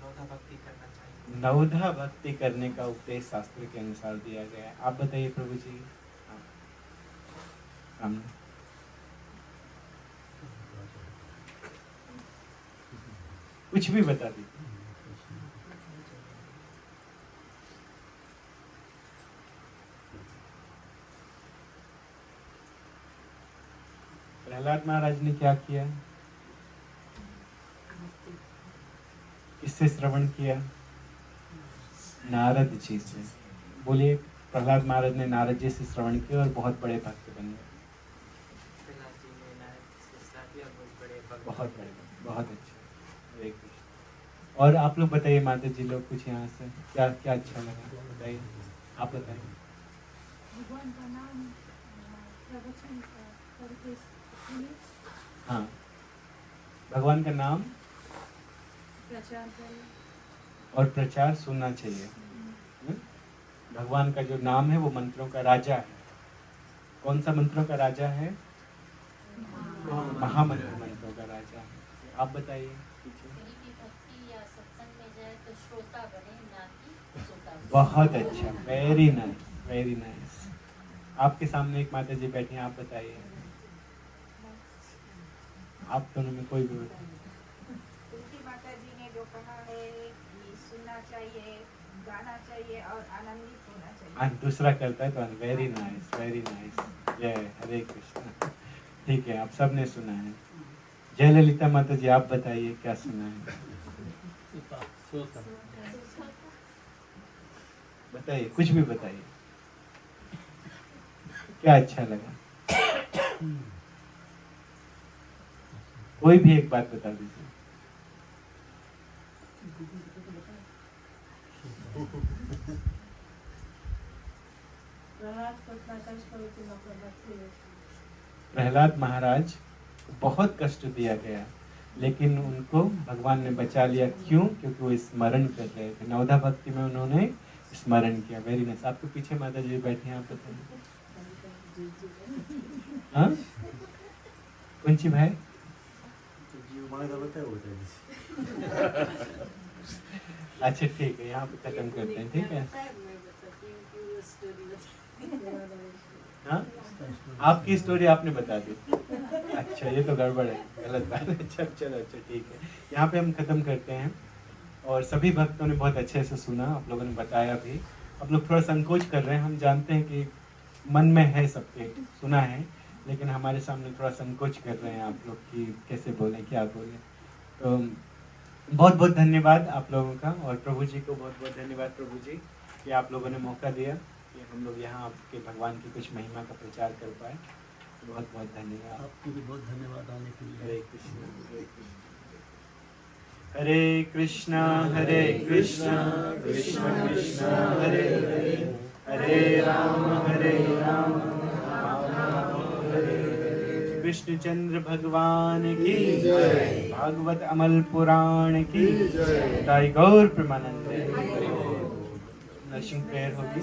नवधा भक्ति करना चाहिए। नवधा भक्ति करने का उपदेश शास्त्र के अनुसार दिया गया है। आप बताइए प्रभु जी। हाँ, सामने। कुछ भी बता दीजिए। प्रहलाद महाराज ने क्या किया? किससे श्रवण किया? नारद जी से। बोलिए, प्रहलाद महाराज ने नारद जी से श्रवण किया और बहुत बड़े भक्त बन गए। प्रहलाद जी ने नारद से साथ दिया, बहुत बड़े भक्त। बहुत बड़े भक्त, बहुत अच्छा। हरे कृष्ण। और आप लोग बताइए माता जी लोग, कुछ यहाँ से क्या क्या अच्छा लगा बताइए। आप बताइए। भगवान का नाम प्रवचन करके सुनिए, हाँ, भगवान का नाम प्रचार करें। और प्रचार सुनना चाहिए। भगवान का जो नाम है वो मंत्रों का राजा है। कौन सा मंत्रों का राजा है? महामंत्र मंत्रों का राजा है। आप बताइए पीछे। की भक्ति या सत्संग में जाए तो श्रोता बने, ना कि श्रोता बने। बहुत अच्छा, वेरी नाइस, वेरी नाइस। आपके सामने एक माता जी बैठी हैं, आप बताइए। आप दोनों में कोई भी तुलसी माता जी ने जो कहा है कि सुनना चाहिए, गाना चाहिए और आनंदित होना चाहिए। दूसरा करता है तो वेरी नाइस, वेरी नाइस। जय हरे कृष्ण। ठीक है, आप सब ने सुना है। जय ललिता माता जी, आप बताइए क्या सुना है? बताइए, कुछ भी बताइए, क्या अच्छा लगा। कोई भी एक बात बता दीजिए। प्रहलाद महाराज को बहुत कष्ट दिया गया, लेकिन उनको भगवान ने बचा लिया। क्यों? क्योंकि वो स्मरण कर रहे थे। नवधा भक्ति में उन्होंने स्मरण किया। Very nice. आपके पीछे माता जी बैठी हैं, आप बताइए। हाँ, कुंची भाई। अच्छा ठीक है, यहाँ पे खत्म करते हैं। ठीक है, हाँ, आपकी स्टोरी आपने बता दी। अच्छा, ये तो गड़बड़ है, गलत बात है। अच्छा चलो, अच्छा ठीक है, यहाँ पे हम खत्म करते हैं। और सभी भक्तों ने बहुत अच्छे से सुना, आप लोगों ने बताया भी। आप लोग थोड़ा संकोच कर रहे हैं, हम जानते हैं कि मन में है सबके, सुना है, लेकिन हमारे सामने थोड़ा संकोच कर रहे हैं आप लोग कि कैसे बोलें, क्या बोलें। तो बहुत बहुत धन्यवाद आप लोगों का, और प्रभु जी को बहुत बहुत धन्यवाद प्रभु जी कि आप लोगों ने मौका दिया कि हम लोग यहाँ आपके भगवान की कुछ महिमा का प्रचार कर पाए। बहुत बहुत धन्यवाद। आपको भी बहुत धन्यवाद आने के लिए। हरे कृष्ण, हरे कृष्ण, हरे कृष्णा, हरे कृष्णा, कृष्ण कृष्ण हरे हरे, हरे राम, राम राम हरे हरे। कृष्णचंद्र भगवान की जय। भागवत अमल पुराण की जय। गौर प्रेमानंद। नरसिंह प्रेयर होगी।